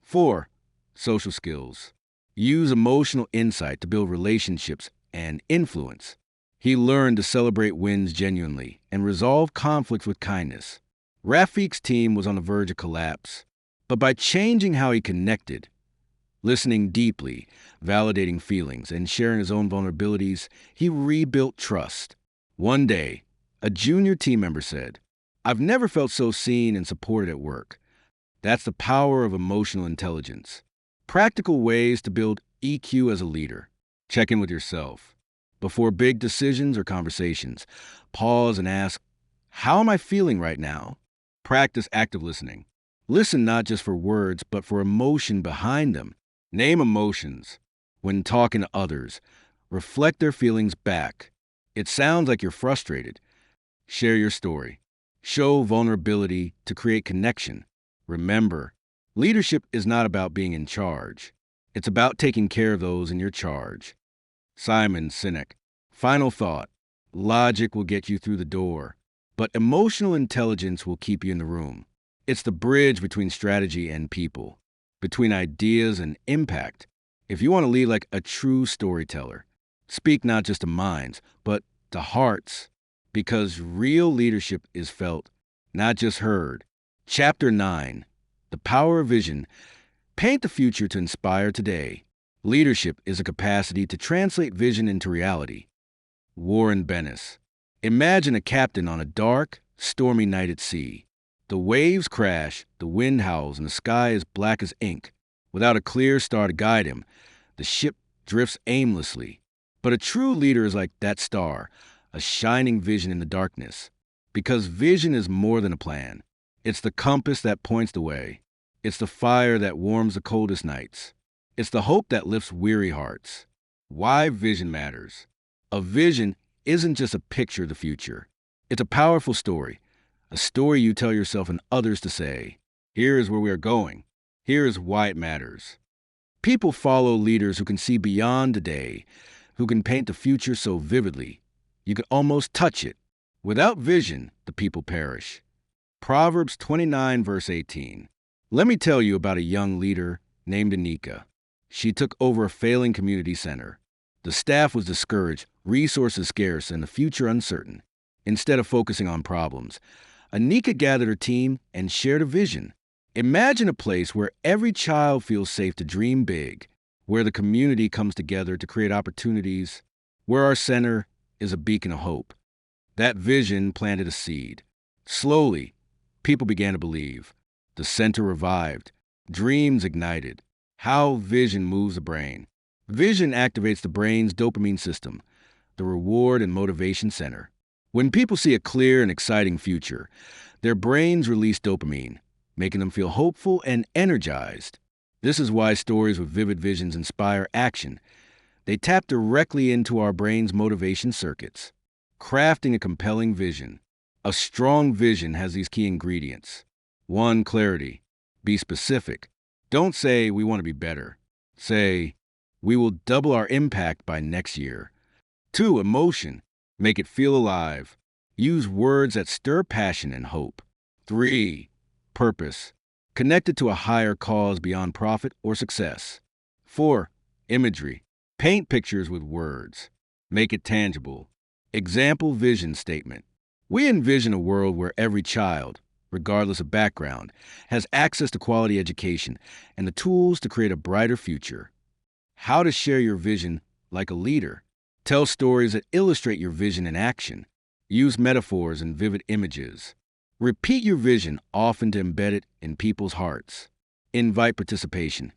4. Social skills. Use emotional insight to build relationships and influence. He learned to celebrate wins genuinely and resolve conflicts with kindness. Rafik's team was on the verge of collapse, but by changing how he connected, listening deeply, validating feelings, and sharing his own vulnerabilities, he rebuilt trust. One day, a junior team member said, "I've never felt so seen and supported at work." That's the power of emotional intelligence. Practical ways to build EQ as a leader. Check in with yourself. Before big decisions or conversations, pause and ask, "How am I feeling right now?" Practice active listening. Listen not just for words, but for emotion behind them. Name emotions. When talking to others, reflect their feelings back. It sounds like you're frustrated. Share your story. Show vulnerability to create connection. Remember, leadership is not about being in charge. It's about taking care of those in your charge. Simon Sinek. Final thought. Logic will get you through the door, but emotional intelligence will keep you in the room. It's the bridge between strategy and people, between ideas and impact. If you want to lead like a true storyteller, speak not just to minds, but to hearts, because real leadership is felt, not just heard. Chapter 9. The Power of Vision. Paint the future to inspire today. Leadership is a capacity to translate vision into reality. Warren Bennis. Imagine a captain on a dark, stormy night at sea. The waves crash, the wind howls, and the sky is black as ink. Without a clear star to guide him, the ship drifts aimlessly. But a true leader is like that star, a shining vision in the darkness. Because vision is more than a plan. It's the compass that points the way. It's the fire that warms the coldest nights. It's the hope that lifts weary hearts. Why vision matters. A vision isn't just a picture of the future. It's a powerful story, a story you tell yourself and others to say, here is where we are going. Here is why it matters. People follow leaders who can see beyond today, who can paint the future so vividly, you can almost touch it. Without vision, the people perish. Proverbs 29, verse 18. Let me tell you about a young leader named Anika. She took over a failing community center. The staff was discouraged, resources scarce, and the future uncertain. Instead of focusing on problems, Anika gathered her team and shared a vision. Imagine a place where every child feels safe to dream big, where the community comes together to create opportunities, where our center is a beacon of hope. That vision planted a seed. Slowly, people began to believe. The center revived. Dreams ignited. How vision moves the brain. Vision activates the brain's dopamine system, the reward and motivation center. When people see a clear and exciting future, their brains release dopamine, making them feel hopeful and energized. This is why stories with vivid visions inspire action. They tap directly into our brain's motivation circuits. Crafting a compelling vision. A strong vision has these key ingredients. 1. Clarity. Be specific. Don't say, we want to be better. Say, we will double our impact by next year. 2. Emotion. Make it feel alive. Use words that stir passion and hope. 3. Purpose. Connect it to a higher cause beyond profit or success. 4. Imagery. Paint pictures with words. Make it tangible. Example vision statement. We envision a world where every child, regardless of background, has access to quality education and the tools to create a brighter future. How to share your vision like a leader. Tell stories that illustrate your vision in action. Use metaphors and vivid images. Repeat your vision often to embed it in people's hearts. Invite participation.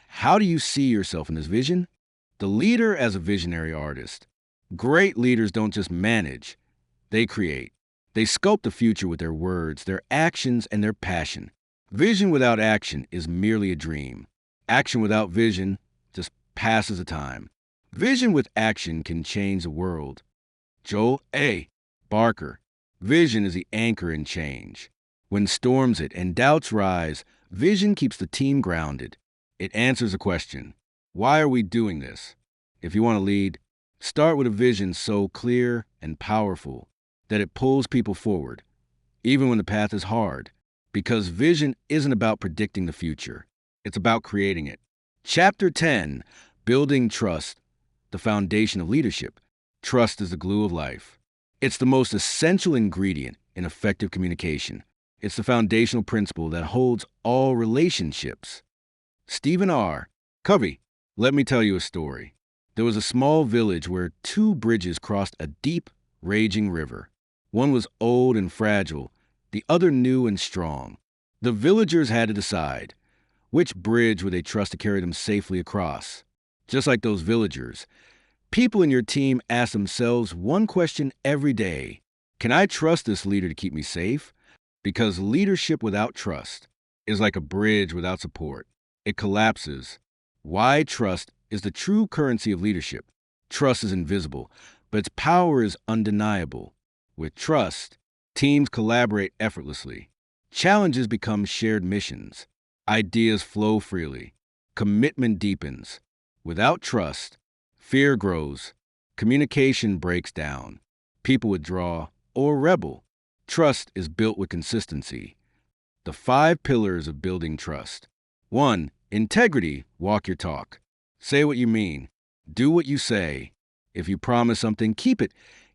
How do you see yourself in this vision? The leader as a visionary artist. Great leaders don't just manage, they create. They sculpt the future with their words, their actions, and their passion. Vision without action is merely a dream. Action without vision just passes the time. Vision with action can change the world. Joel A. Barker. Vision is the anchor in change. When storms hit and doubts rise, vision keeps the team grounded. It answers the question, why are we doing this? If you want to lead, start with a vision so clear and powerful that it pulls people forward, even when the path is hard. Because vision isn't about predicting the future. It's about creating it. Chapter 10, Building Trust, the foundation of leadership. Trust is the glue of life. It's the most essential ingredient in effective communication. It's the foundational principle that holds all relationships. Stephen R. Covey, let me tell you a story. There was a small village where two bridges crossed a deep, raging river. One was old and fragile, the other new and strong. The villagers had to decide, which bridge would they trust to carry them safely across? Just like those villagers, people in your team ask themselves one question every day. Can I trust this leader to keep me safe? Because leadership without trust is like a bridge without support. It collapses. Why trust is the true currency of leadership. Trust is invisible, but its power is undeniable. With trust, teams collaborate effortlessly. Challenges become shared missions. Ideas flow freely. Commitment deepens. Without trust, fear grows. Communication breaks down. People withdraw or rebel. Trust is built with consistency. The 5 pillars of building trust. 1. Integrity. Walk your talk. Say what you mean. Do what you say. If you promise something, keep it,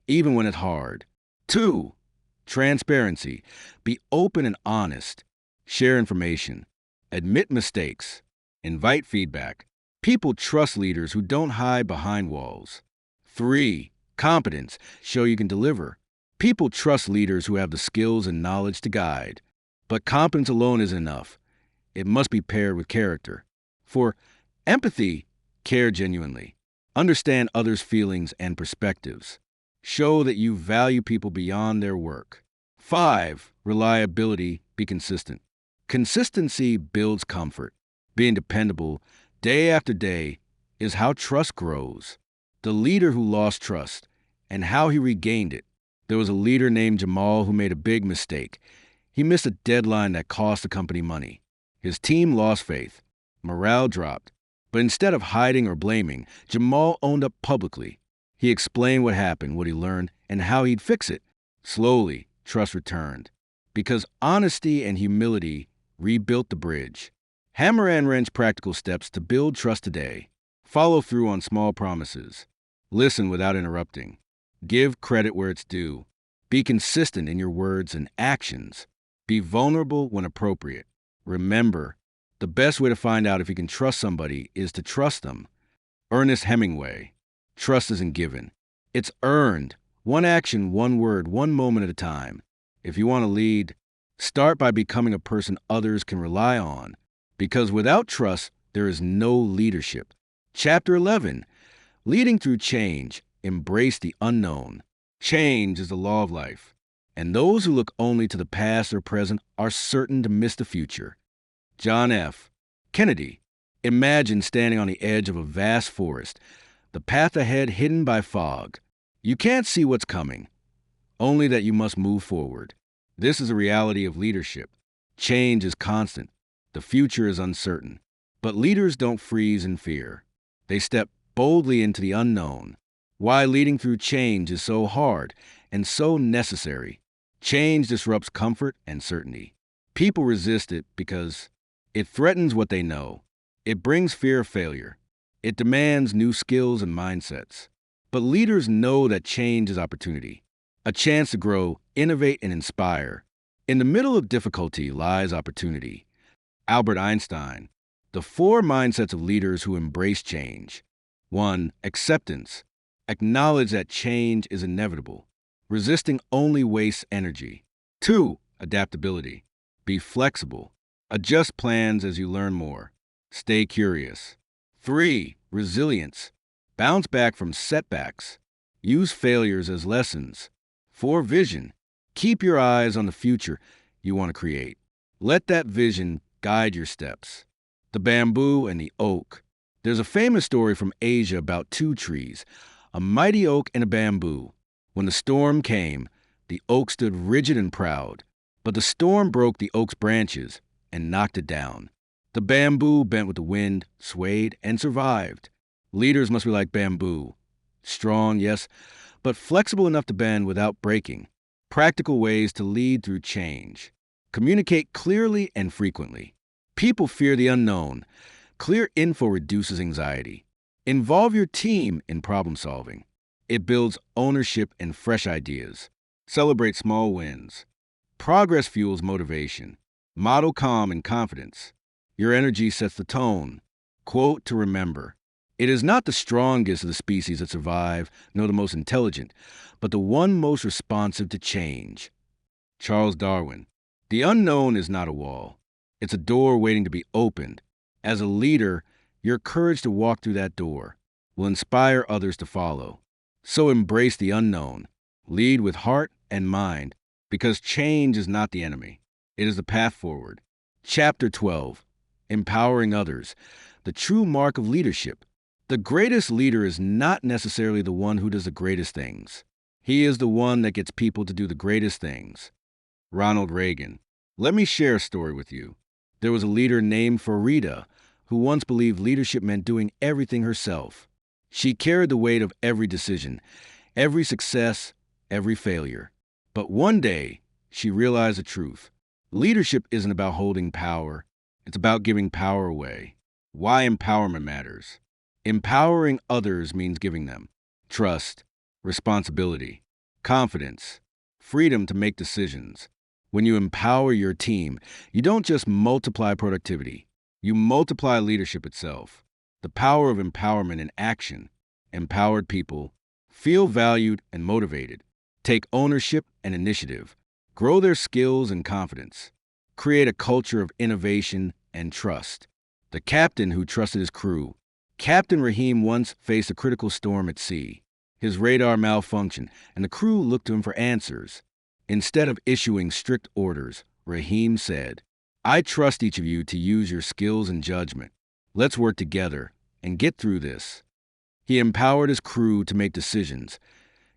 even when it's hard. 2. Transparency. Be open and honest. Share information. Admit mistakes. Invite feedback. People trust leaders who don't hide behind walls. 3. Competence. Show you can deliver. People trust leaders who have the skills and knowledge to guide. But competence alone isn't enough. It must be paired with character. For empathy, care genuinely. Understand others' feelings and perspectives. Show that you value people beyond their work. 5. Reliability. Be consistent. Consistency builds comfort. Being dependable day after day, is how trust grows. The leader who lost trust and how he regained it. There was a leader named Jamal who made a big mistake. He missed a deadline that cost the company money. His team lost faith. Morale dropped. But instead of hiding or blaming, Jamal owned up publicly. He explained what happened, what he learned, and how he'd fix it. Slowly, trust returned. Because honesty and humility rebuilt the bridge. Hammer and wrench practical steps to build trust today. Follow through on small promises. Listen without interrupting. Give credit where it's due. Be consistent in your words and actions. Be vulnerable when appropriate. Remember, the best way to find out if you can trust somebody is to trust them. Ernest Hemingway. Trust isn't given. It's earned. One action, one word, one moment at a time. If you want to lead, start by becoming a person others can rely on. Because without trust, there is no leadership. Chapter 11. Leading through change. Embrace the unknown. Change is the law of life. And those who look only to the past or present are certain to miss the future. John F. Kennedy. Imagine standing on the edge of a vast forest, the path ahead hidden by fog. You can't see what's coming, only that you must move forward. This is a reality of leadership. Change is constant. The future is uncertain. But leaders don't freeze in fear. They step boldly into the unknown. Why leading through change is so hard and so necessary. Change disrupts comfort and certainty. People resist it because it threatens what they know. It brings fear of failure. It demands new skills and mindsets. But leaders know that change is opportunity, a chance to grow, innovate, and inspire. In the middle of difficulty lies opportunity. Albert Einstein. The 4 mindsets of leaders who embrace change. 1. Acceptance. Acknowledge that change is inevitable. Resisting only wastes energy. 2. Adaptability. Be flexible. Adjust plans as you learn more. Stay curious. 3. Resilience. Bounce back from setbacks. Use failures as lessons. 4. Vision. Keep your eyes on the future you want to create. Let that vision guide your steps. The bamboo and the oak. There's a famous story from Asia about 2 trees, a mighty oak and a bamboo. When the storm came, the oak stood rigid and proud, but the storm broke the oak's branches and knocked it down. The bamboo bent with the wind, swayed, and survived. Leaders must be like bamboo. Strong, yes, but flexible enough to bend without breaking. Practical ways to lead through change. Communicate clearly and frequently. People fear the unknown. Clear info reduces anxiety. Involve your team in problem solving. It builds ownership and fresh ideas. Celebrate small wins. Progress fuels motivation. Model calm and confidence. Your energy sets the tone. Quote to remember. It is not the strongest of the species that survive, nor the most intelligent, but the one most responsive to change. Charles Darwin. The unknown is not a wall. It's a door waiting to be opened. As a leader, your courage to walk through that door will inspire others to follow. So embrace the unknown. Lead with heart and mind, because change is not the enemy. It is the path forward. Chapter 12. Empowering others. The true mark of leadership. The greatest leader is not necessarily the one who does the greatest things. He is the one that gets people to do the greatest things. Ronald Reagan. Let me share a story with you. There was a leader named Farida who once believed leadership meant doing everything herself. She carried the weight of every decision, every success, every failure. But one day, she realized the truth. Leadership isn't about holding power. It's about giving power away. Why empowerment matters. Empowering others means giving them trust, responsibility, confidence, freedom to make decisions. When you empower your team, you don't just multiply productivity. You multiply leadership itself. The power of empowerment in action. Empowered people feel valued and motivated, take ownership and initiative, grow their skills and confidence, create a culture of innovation and trust. The captain who trusted his crew. Captain Rahim once faced a critical storm at sea. His radar malfunctioned, and the crew looked to him for answers. Instead of issuing strict orders, Rahim said, "I trust each of you to use your skills and judgment. Let's work together and get through this. He empowered his crew to make decisions,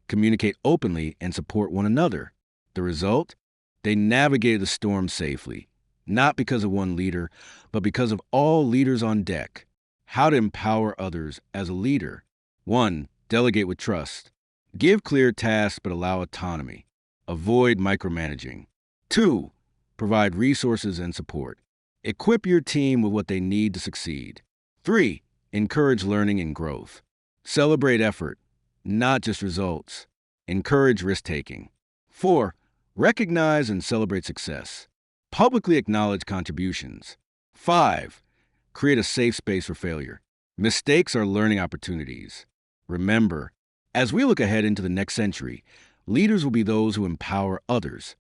communicate openly, and support one another. The result? They navigated the storm safely, not because of one leader, but because of all leaders on deck. How to empower others as a leader. 1. Delegate with trust. Give clear tasks but allow autonomy. Avoid micromanaging. 2. Provide resources and support. Equip your team with what they need to succeed. 3. Encourage learning and growth. Celebrate effort, not just results. Encourage risk-taking. 4. Recognize and celebrate success. Publicly acknowledge contributions. 5. Create a safe space for failure. Mistakes are learning opportunities. Remember, as we look ahead into the next century, leaders will be those who empower others.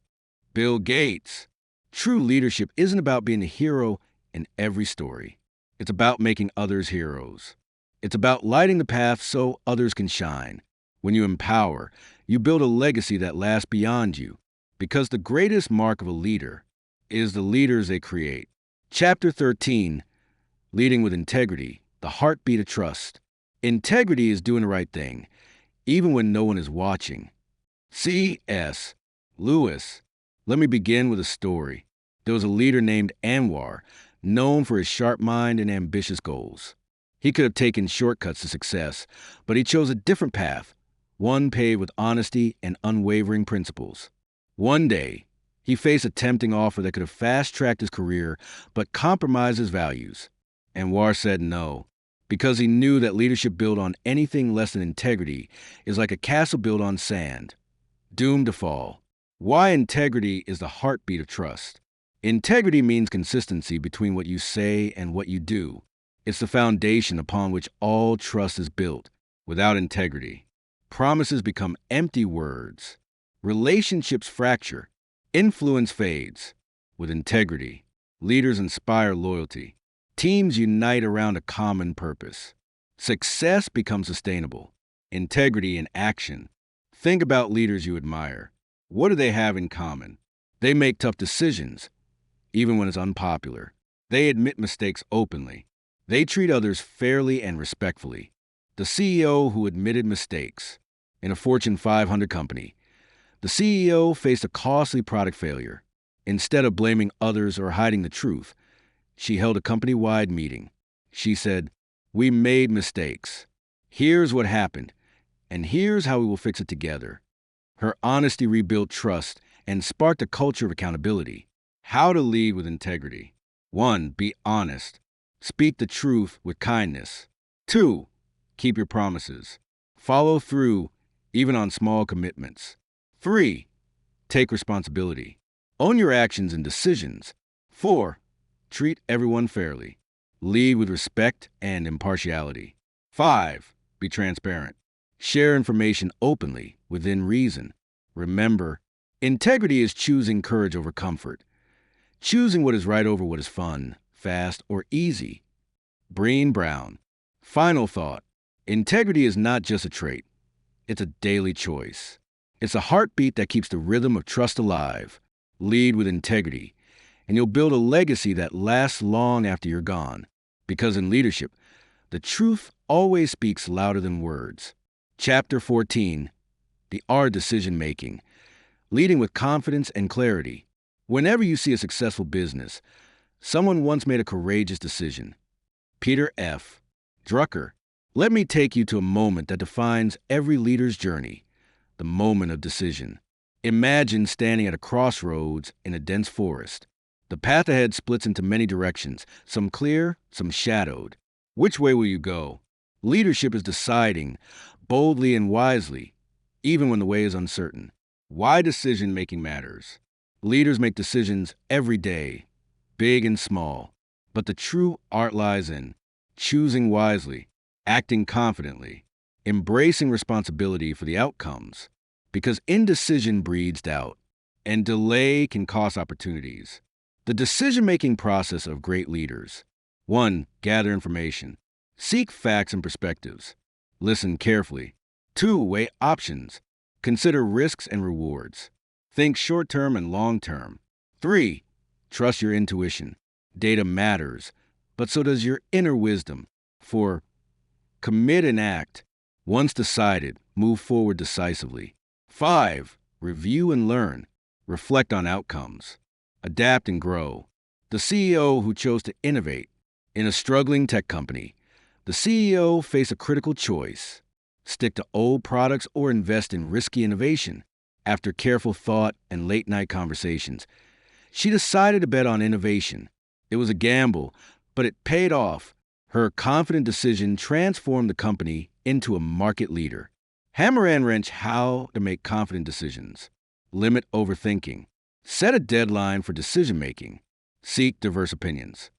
Bill Gates. True leadership isn't about being a hero in every story. It's about making others heroes. It's about lighting the path so others can shine. When you empower, you build a legacy that lasts beyond you, because the greatest mark of a leader is the leaders they create. Chapter 13, Leading with Integrity, the Heartbeat of Trust. Integrity is doing the right thing, even when no one is watching. C.S. Lewis. Let me begin with a story. There was a leader named Anwar, known for his sharp mind and ambitious goals. He could have taken shortcuts to success, but he chose a different path, one paved with honesty and unwavering principles. One day, he faced a tempting offer that could have fast-tracked his career, but compromised his values. Anwar said no, because he knew that leadership built on anything less than integrity is like a castle built on sand, doomed to fall. Why integrity is the heartbeat of trust. Integrity means consistency between what you say and what you do. It's the foundation upon which all trust is built. Without integrity, promises become empty words. Relationships fracture. Influence fades. With integrity, leaders inspire loyalty. Teams unite around a common purpose. Success becomes sustainable. Integrity in action. Think about leaders you admire. What do they have in common? They make tough decisions, even when it's unpopular. They admit mistakes openly. They treat others fairly and respectfully. The CEO who admitted mistakes. In a Fortune 500 company, the CEO faced a costly product failure. Instead of blaming others or hiding the truth, she held a company-wide meeting. She said, "We made mistakes. Here's what happened, and here's how we will fix it together." Her honesty rebuilt trust and sparked a culture of accountability. How to lead with integrity. 1. Be honest. Speak the truth with kindness. 2. Keep your promises. Follow through, even on small commitments. 3. Take responsibility. Own your actions and decisions. 4. Treat everyone fairly. Lead with respect and impartiality. 5. Be transparent. Share information openly, within reason. Remember, integrity is choosing courage over comfort. Choosing what is right over what is fun, fast, or easy. Breen Brown. Final thought. Integrity is not just a trait. It's a daily choice. It's a heartbeat that keeps the rhythm of trust alive. Lead with integrity, and you'll build a legacy that lasts long after you're gone. Because in leadership, the truth always speaks louder than words. Chapter 14, The Art of Decision Making. Leading with confidence and clarity. Whenever you see a successful business, someone once made a courageous decision. Peter F. Drucker. Let me take you to a moment that defines every leader's journey, the moment of decision. Imagine standing at a crossroads in a dense forest. The path ahead splits into many directions, some clear, some shadowed. Which way will you go? Leadership is deciding, boldly and wisely, even when the way is uncertain. Why decision-making matters. Leaders make decisions every day, big and small. But the true art lies in choosing wisely, acting confidently, embracing responsibility for the outcomes. Because indecision breeds doubt, and delay can cost opportunities. The decision-making process of great leaders. 1. Gather information. Seek facts and perspectives. Listen carefully. 2. Weigh options. Consider risks and rewards. Think short-term and long-term. 3. Trust your intuition. Data matters, but so does your inner wisdom. 4. Commit and act. Once decided, move forward decisively. 5. Review and learn. Reflect on outcomes. Adapt and grow. The CEO who chose to innovate. In a struggling tech company, the CEO faced a critical choice: stick to old products or invest in risky innovation. After careful thought and late night conversations, she decided to bet on innovation. It was a gamble, but it paid off. Her confident decision transformed the company into a market leader. Hammer and wrench how to make confident decisions. Limit overthinking. Set a deadline for decision making. Seek diverse opinions.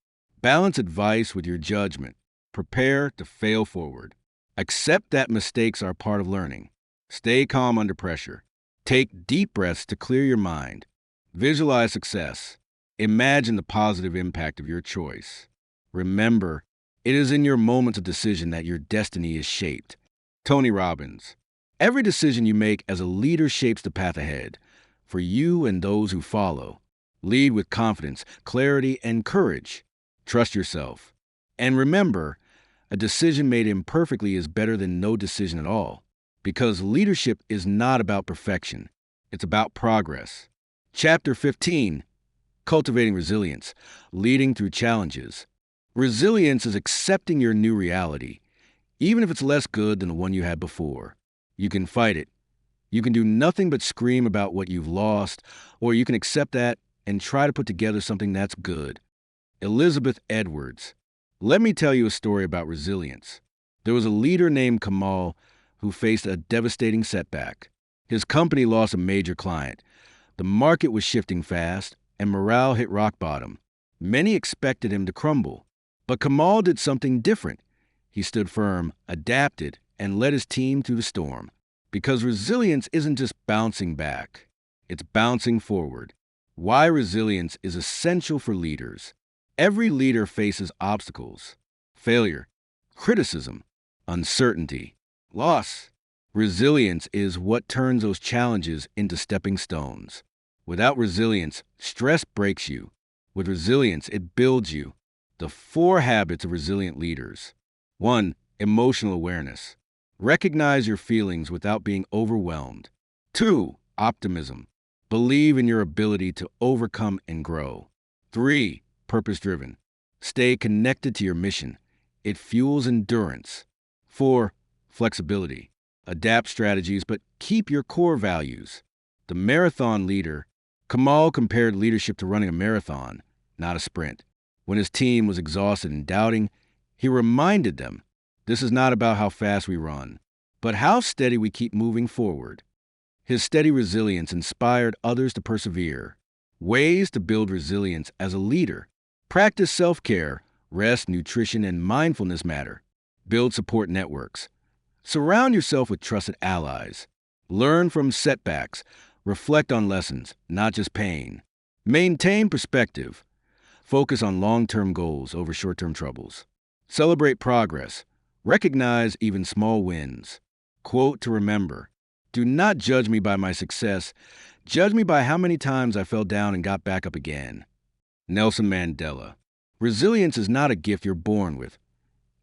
Balance advice with your judgment. Prepare to fail forward. Accept that mistakes are part of learning. Stay calm under pressure. Take deep breaths to clear your mind. Visualize success. Imagine the positive impact of your choice. Remember, it is in your moments of decision that your destiny is shaped. Tony Robbins. Every decision you make as a leader shapes the path ahead for you and those who follow. Lead with confidence, clarity, and courage. Trust yourself. And remember, a decision made imperfectly is better than no decision at all, because leadership is not about perfection. It's about progress. Chapter 15, Cultivating Resilience, Leading Through Challenges. Resilience is accepting your new reality, even if it's less good than the one you had before. You can fight it. You can do nothing but scream about what you've lost, or you can accept that and try to put together something that's good. Elizabeth Edwards. Let me tell you a story about resilience. There was a leader named Kamal who faced a devastating setback. His company lost a major client. The market was shifting fast, and morale hit rock bottom. Many expected him to crumble, but Kamal did something different. He stood firm, adapted, and led his team through the storm. Because resilience isn't just bouncing back, it's bouncing forward. Why resilience is essential for leaders. Every leader faces obstacles: failure, criticism, uncertainty, loss. Resilience is what turns those challenges into stepping stones. Without resilience, stress breaks you. With resilience, it builds you. The 4 habits of resilient leaders. 1. Emotional awareness. Recognize your feelings without being overwhelmed. 2. Optimism. Believe in your ability to overcome and grow. 3. Purpose-driven. Stay connected to your mission. It fuels endurance. 4. Flexibility. Adapt strategies, but keep your core values. The marathon leader. Kamal compared leadership to running a marathon, not a sprint. When his team was exhausted and doubting, he reminded them, this is not about how fast we run, but how steady we keep moving forward. His steady resilience inspired others to persevere. Ways to build resilience as a leader. Practice self-care. Rest, nutrition, and mindfulness matter. Build support networks. Surround yourself with trusted allies. Learn from setbacks. Reflect on lessons, not just pain. Maintain perspective. Focus on long-term goals over short-term troubles. Celebrate progress. Recognize even small wins. Quote to remember: do not judge me by my success. Judge me by how many times I fell down and got back up again. Nelson Mandela. Resilience is not a gift you're born with.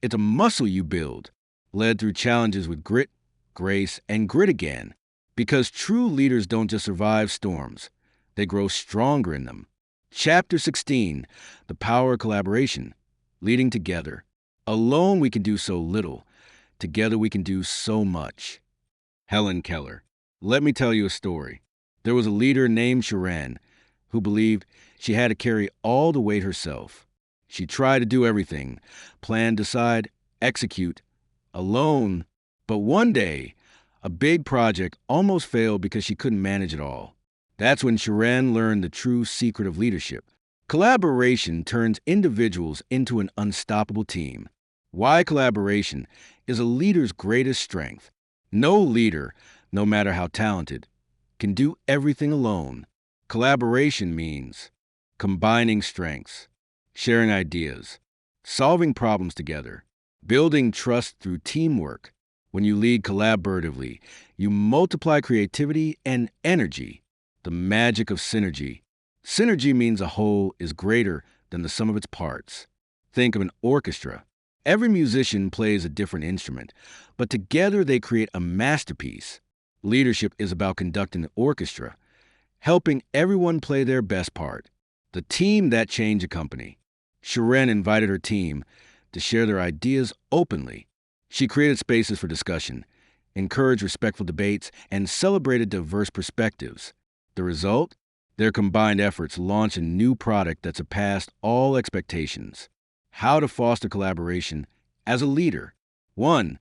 It's a muscle you build, led through challenges with grit, grace, and grit again. Because true leaders don't just survive storms, they grow stronger in them. Chapter 16, The Power of Collaboration, Leading Together. Alone we can do so little. Together we can do so much. Helen Keller. Let me tell you a story. There was a leader named Sharon who believed she had to carry all the weight herself. She tried to do everything: plan, decide, execute, alone. But one day, a big project almost failed because she couldn't manage it all. That's when Sharon learned the true secret of leadership. Collaboration turns individuals into an unstoppable team. Why collaboration is a leader's greatest strength. No leader, no matter how talented, can do everything alone. Collaboration means combining strengths, sharing ideas, solving problems together, building trust through teamwork. When you lead collaboratively, you multiply creativity and energy. The magic of synergy. Synergy means a whole is greater than the sum of its parts. Think of an orchestra. Every musician plays a different instrument, but together they create a masterpiece. Leadership is about conducting the orchestra, helping everyone play their best part. The team that changed a company. Sharon invited her team to share their ideas openly. She created spaces for discussion, encouraged respectful debates, and celebrated diverse perspectives. The result? Their combined efforts launched a new product that surpassed all expectations. How to foster collaboration as a leader. 1.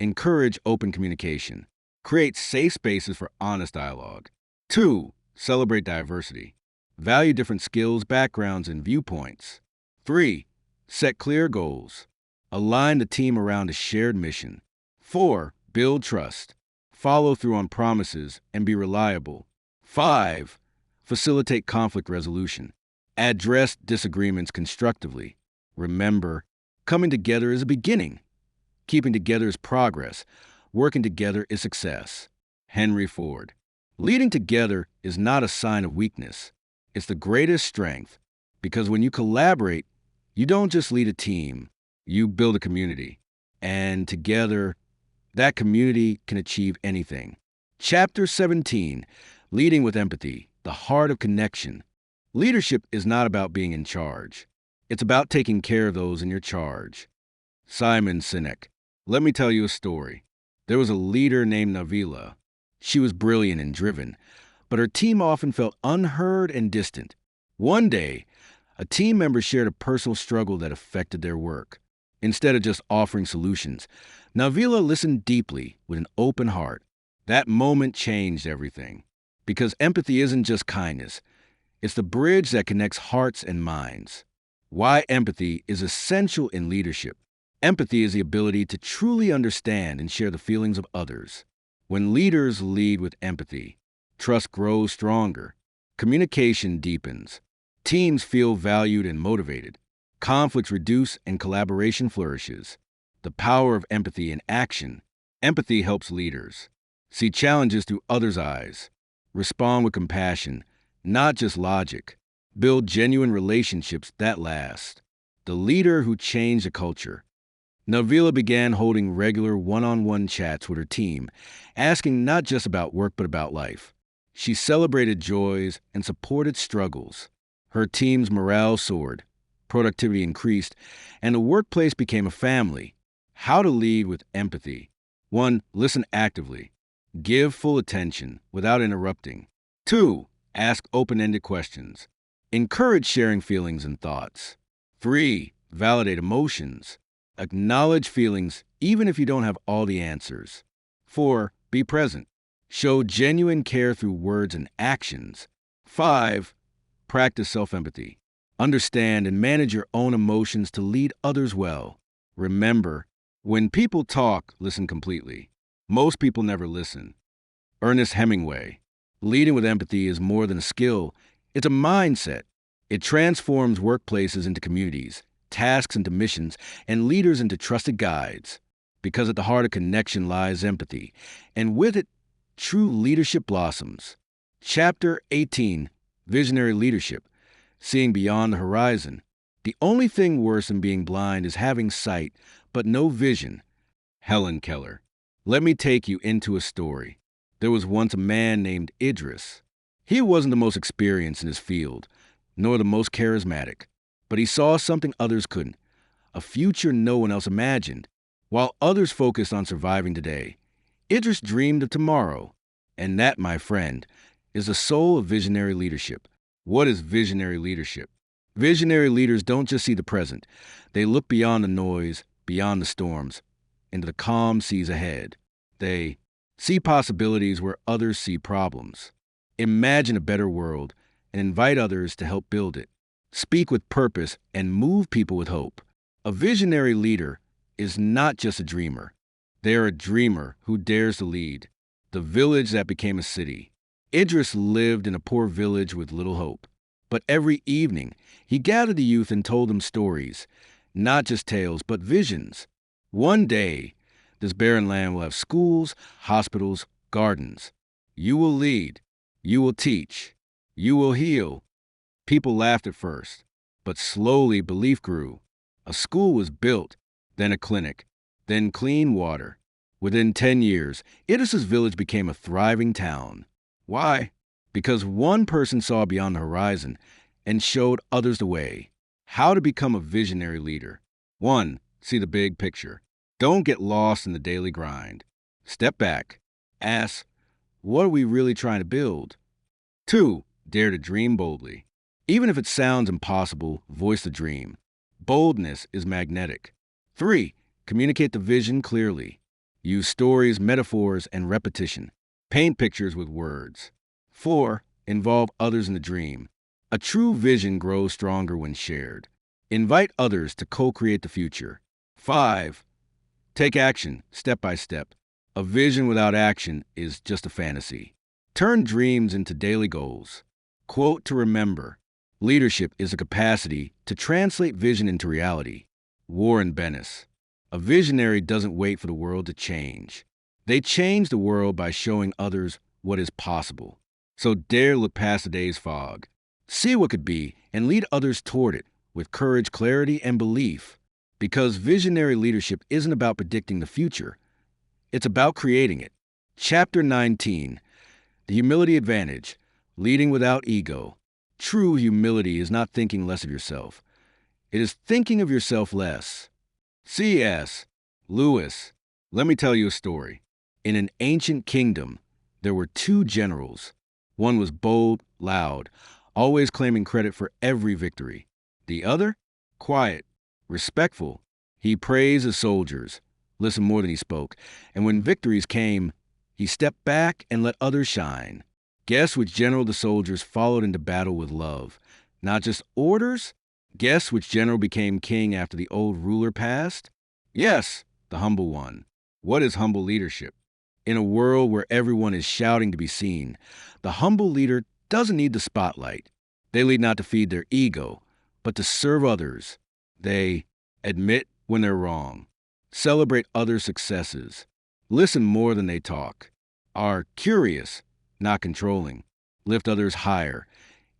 Encourage open communication. Create safe spaces for honest dialogue. 2. Celebrate diversity. Value different skills, backgrounds, and viewpoints. 3. Set clear goals. Align the team around a shared mission. 4. Build trust. Follow through on promises and be reliable. 5. Facilitate conflict resolution. Address disagreements constructively. Remember, coming together is a beginning. Keeping together is progress. Working together is success. Henry Ford. Leading together is not a sign of weakness. It's the greatest strength, because when you collaborate, you don't just lead a team, you build a community. And together, that community can achieve anything. Chapter 17, Leading with Empathy, the Heart of Connection. Leadership is not about being in charge. It's about taking care of those in your charge. Simon Sinek. Let me tell you a story. There was a leader named Navila. She was brilliant and driven, but her team often felt unheard and distant. One day, a team member shared a personal struggle that affected their work. Instead of just offering solutions, Navila listened deeply with an open heart. That moment changed everything. Because empathy isn't just kindness, it's the bridge that connects hearts and minds. Why empathy is essential in leadership. Empathy is the ability to truly understand and share the feelings of others. When leaders lead with empathy, trust grows stronger, communication deepens, teams feel valued and motivated, conflicts reduce, and collaboration flourishes. The power of empathy in action. Empathy helps leaders see challenges through others' eyes, respond with compassion, not just logic, build genuine relationships that last. The leader who changed a culture. Navila began holding regular one-on-one chats with her team, asking not just about work but about life. She celebrated joys and supported struggles. Her team's morale soared, productivity increased, and the workplace became a family. How to lead with empathy. 1. Listen actively. Give full attention without interrupting. 2. Ask open-ended questions. Encourage sharing feelings and thoughts. 3. Validate emotions. Acknowledge feelings even if you don't have all the answers. 4. Be present. Show genuine care through words and actions. 5. Practice self-empathy. Understand and manage your own emotions to lead others well. Remember, when people talk, listen completely. Most people never listen. Ernest Hemingway. Leading with empathy is more than a skill, it's a mindset. It transforms workplaces into communities, tasks into missions, and leaders into trusted guides. Because at the heart of connection lies empathy, and with it, true leadership blossoms. Chapter 18, Visionary Leadership, Seeing Beyond the Horizon. The only thing worse than being blind is having sight, but no vision. Helen Keller. Let me take you into a story. There was once a man named Idris. He wasn't the most experienced in his field, nor the most charismatic, but he saw something others couldn't, a future no one else imagined. While others focused on surviving today, Idris dreamed of tomorrow. And that, my friend, is the soul of visionary leadership. What is visionary leadership? Visionary leaders don't just see the present. They look beyond the noise, beyond the storms, into the calm seas ahead. They see possibilities where others see problems. Imagine a better world and invite others to help build it. Speak with purpose and move people with hope. A visionary leader is not just a dreamer. They are a dreamer who dares to lead. The village that became a city. Idris lived in a poor village with little hope. But every evening, he gathered the youth and told them stories. Not just tales, but visions. One day, this barren land will have schools, hospitals, gardens. You will lead. You will teach. You will heal. People laughed at first, but slowly belief grew. A school was built, then a clinic, then clean water. Within 10 years, Idris's village became a thriving town. Why? Because one person saw beyond the horizon and showed others the way. How to become a visionary leader. 1. See the big picture. Don't get lost in the daily grind. Step back. Ask, what are we really trying to build? 2. Dare to dream boldly. Even if it sounds impossible, voice the dream. Boldness is magnetic. 3. Communicate the vision clearly. Use stories, metaphors, and repetition. Paint pictures with words. 4. Involve others in the dream. A true vision grows stronger when shared. Invite others to co-create the future. 5. Take action, step by step. A vision without action is just a fantasy. Turn dreams into daily goals. Quote to remember. Leadership is a capacity to translate vision into reality. Warren Bennis. A visionary doesn't wait for the world to change. They change the world by showing others what is possible. So dare look past the day's fog. See what could be and lead others toward it with courage, clarity, and belief. Because visionary leadership isn't about predicting the future. It's about creating it. Chapter 19. The Humility Advantage. Leading without ego. True humility is not thinking less of yourself. It is thinking of yourself less. C.S. Lewis. Let me tell you a story. In an ancient kingdom, there were two generals. One was bold, loud, always claiming credit for every victory. The other, quiet, respectful. He praised his soldiers, listened more than he spoke, and when victories came, he stepped back and let others shine. Guess which general the soldiers followed into battle with love? Not just orders? Guess which general became king after the old ruler passed? Yes, the humble one. What is humble leadership? In a world where everyone is shouting to be seen, the humble leader doesn't need the spotlight. They lead not to feed their ego, but to serve others. They admit when they're wrong, celebrate others' successes, listen more than they talk, are curious, not controlling, lift others higher,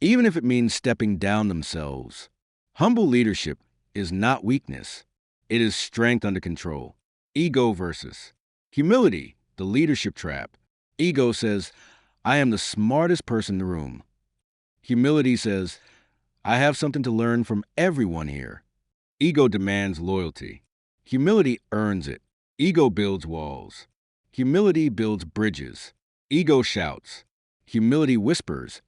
even if it means stepping down themselves. Humble leadership is not weakness. It is strength under control. Ego versus humility, the leadership trap. Ego says, I am the smartest person in the room. Humility says, I have something to learn from everyone here. Ego demands loyalty. Humility earns it. Ego builds walls. Humility builds bridges. Ego shouts. Humility whispers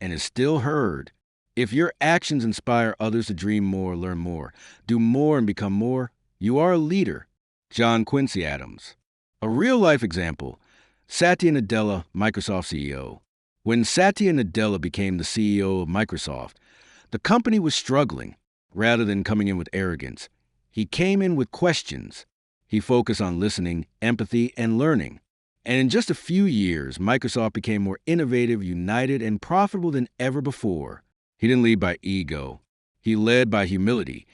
and is still heard. If your actions inspire others to dream more, learn more, do more, and become more, you are a leader. John Quincy Adams. A real-life example, Satya Nadella, Microsoft CEO. When Satya Nadella became the CEO of Microsoft, the company was struggling. Rather than coming in with arrogance, he came in with questions. He focused on listening, empathy, and learning. And in just a few years, Microsoft became more innovative, united, and profitable than ever before. He didn't lead by ego. He led by humility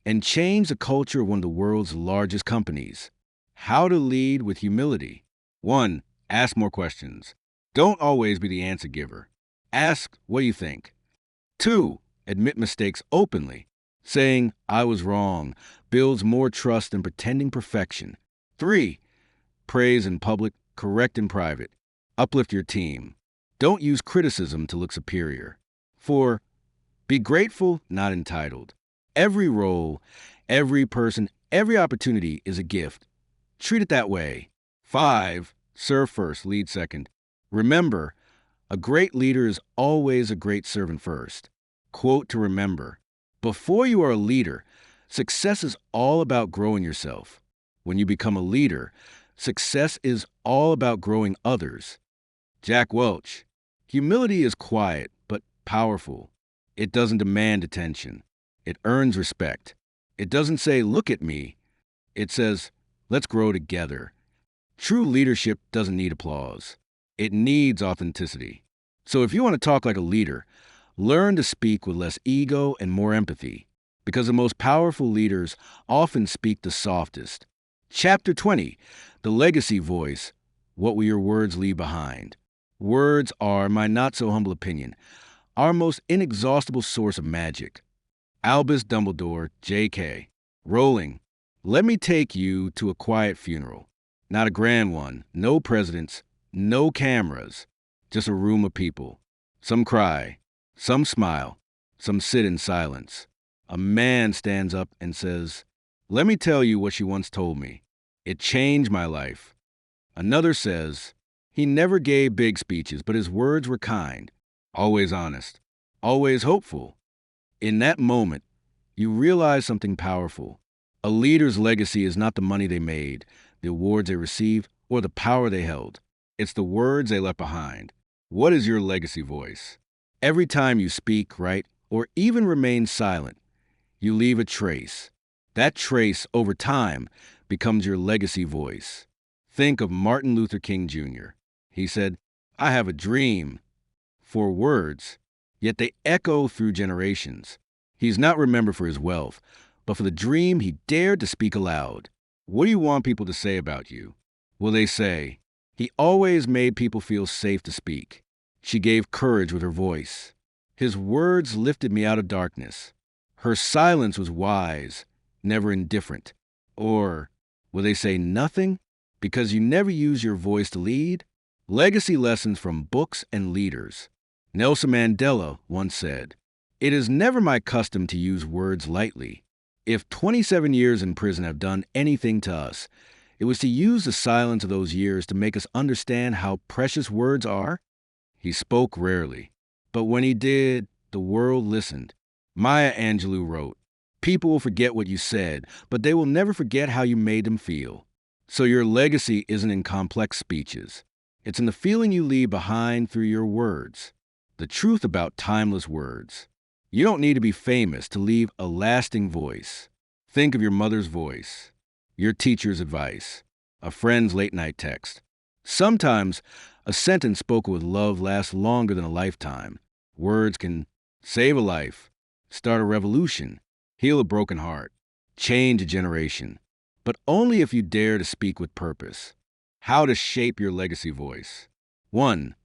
and changed the culture of one of the world's largest companies. How to lead with humility. 1. Ask more questions. Don't always be the answer giver. Ask, what do you think? 2. Admit mistakes openly. Saying, I was wrong, builds more trust than pretending perfection. 3. Praise in public, correct in private. Uplift your team. Don't use criticism to look superior. 4. Be grateful, not entitled. Every role, every person, every opportunity is a gift. Treat it that way. 5. Serve first, lead second. Remember, a great leader is always a great servant first. Quote to remember. Before you are a leader, success is all about growing yourself. When you become a leader, success is all about growing others. Jack Welch. Humility is quiet, but powerful. It doesn't demand attention. It earns respect. It doesn't say, look at me. It says, let's grow together. True leadership doesn't need applause. It needs authenticity. So if you want to talk like a leader, learn to speak with less ego and more empathy, because the most powerful leaders often speak the softest. Chapter 20, The Legacy Voice, What Will Your Words Leave Behind? Words are, in my not-so-humble opinion, our most inexhaustible source of magic. Albus Dumbledore, J.K. Rolling. Let me take you to a quiet funeral. Not a grand one, no presidents, no cameras, just a room of people. Some cry, some smile, some sit in silence. A man stands up and says, "Let me tell you what she once told me. It changed my life." Another says, "He never gave big speeches, but his words were kind, always honest, always hopeful." In that moment, you realize something powerful. A leader's legacy is not the money they made, the awards they received, or the power they held. It's the words they left behind. What is your legacy voice? Every time you speak, write, or even remain silent, you leave a trace. That trace, over time, becomes your legacy voice. Think of Martin Luther King Jr. He said, "I have a dream," for words, yet they echo through generations. He's not remembered for his wealth, but for the dream he dared to speak aloud. What do you want people to say about you? Will they say, "He always made people feel safe to speak. She gave courage with her voice. His words lifted me out of darkness. Her silence was wise, never indifferent"? Or will they say nothing because you never use your voice to lead? Legacy lessons from books and leaders. Nelson Mandela once said, "It is never my custom to use words lightly. If 27 years in prison have done anything to us, it was to use the silence of those years to make us understand how precious words are." He spoke rarely, but when he did, the world listened. Maya Angelou wrote, "People will forget what you said, but they will never forget how you made them feel." So your legacy isn't in complex speeches. It's in the feeling you leave behind through your words. The truth about timeless words. You don't need to be famous to leave a lasting voice. Think of your mother's voice, your teacher's advice, a friend's late-night text. Sometimes a sentence spoken with love lasts longer than a lifetime. Words can save a life, start a revolution, heal a broken heart, change a generation, but only if you dare to speak with purpose. How to shape your legacy voice. 1.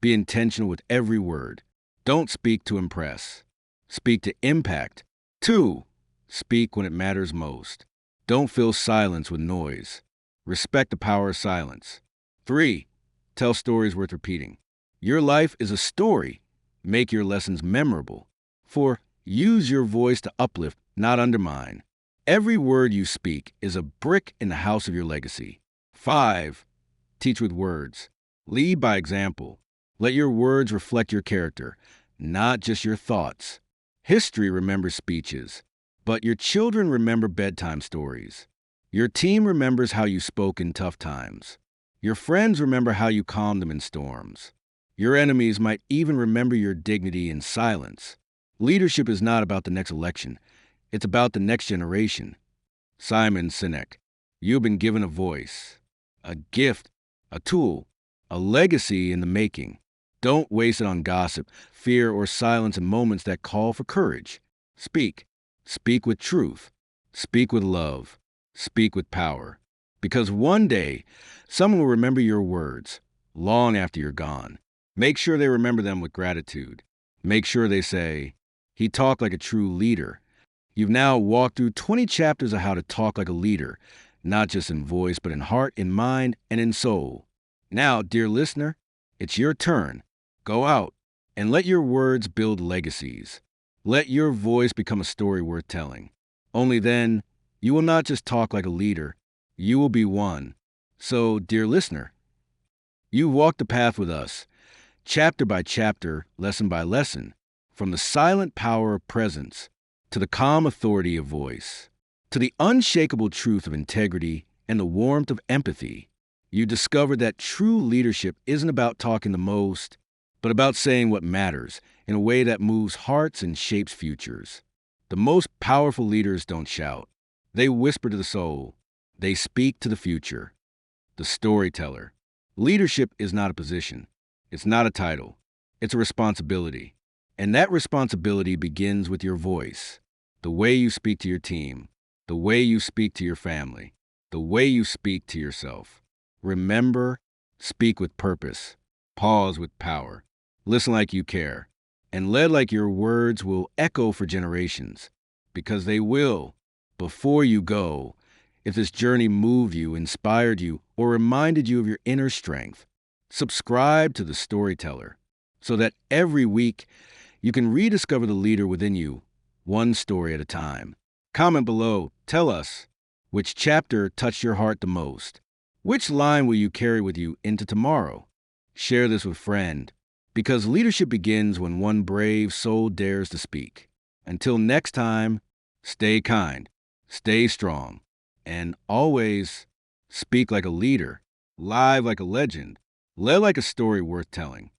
Be intentional with every word. Don't speak to impress. Speak to impact. 2. Speak when it matters most. Don't fill silence with noise. Respect the power of silence. 3. Tell stories worth repeating. Your life is a story. Make your lessons memorable. 4. Use your voice to uplift, not undermine. Every word you speak is a brick in the house of your legacy. 5. Teach with words. Lead by example. Let your words reflect your character, not just your thoughts. History remembers speeches, but your children remember bedtime stories. Your team remembers how you spoke in tough times. Your friends remember how you calmed them in storms. Your enemies might even remember your dignity in silence. Leadership is not about the next election. It's about the next generation. Simon Sinek, you've been given a voice, a gift, a tool, a legacy in the making. Don't waste it on gossip, fear, or silence in moments that call for courage. Speak. Speak with truth. Speak with love. Speak with power. Because one day, someone will remember your words, long after you're gone. Make sure they remember them with gratitude. Make sure they say, "He talked like a true leader." You've now walked through 20 chapters of how to talk like a leader, not just in voice, but in heart, in mind, and in soul. Now, dear listener, it's your turn. Go out and let your words build legacies. Let your voice become a story worth telling. Only then, you will not just talk like a leader, you will be one. So, dear listener, you walk the path with us, chapter by chapter, lesson by lesson, from the silent power of presence to the calm authority of voice, to the unshakable truth of integrity and the warmth of empathy. You discover that true leadership isn't about talking the most, but about saying what matters in a way that moves hearts and shapes futures. The most powerful leaders don't shout. They whisper to the soul. They speak to the future. The storyteller. Leadership is not a position. It's not a title. It's a responsibility. And that responsibility begins with your voice. The way you speak to your team. The way you speak to your family. The way you speak to yourself. Remember, speak with purpose. Pause with power. Listen like you care. And lead like your words will echo for generations. Because they will. Before you go, if this journey moved you, inspired you, or reminded you of your inner strength, subscribe to The Storyteller so that every week you can rediscover the leader within you, one story at a time. Comment below. Tell us which chapter touched your heart the most. Which line will you carry with you into tomorrow? Share this with a friend, because leadership begins when one brave soul dares to speak. Until next time, stay kind, stay strong, and always speak like a leader, live like a legend, live like a story worth telling.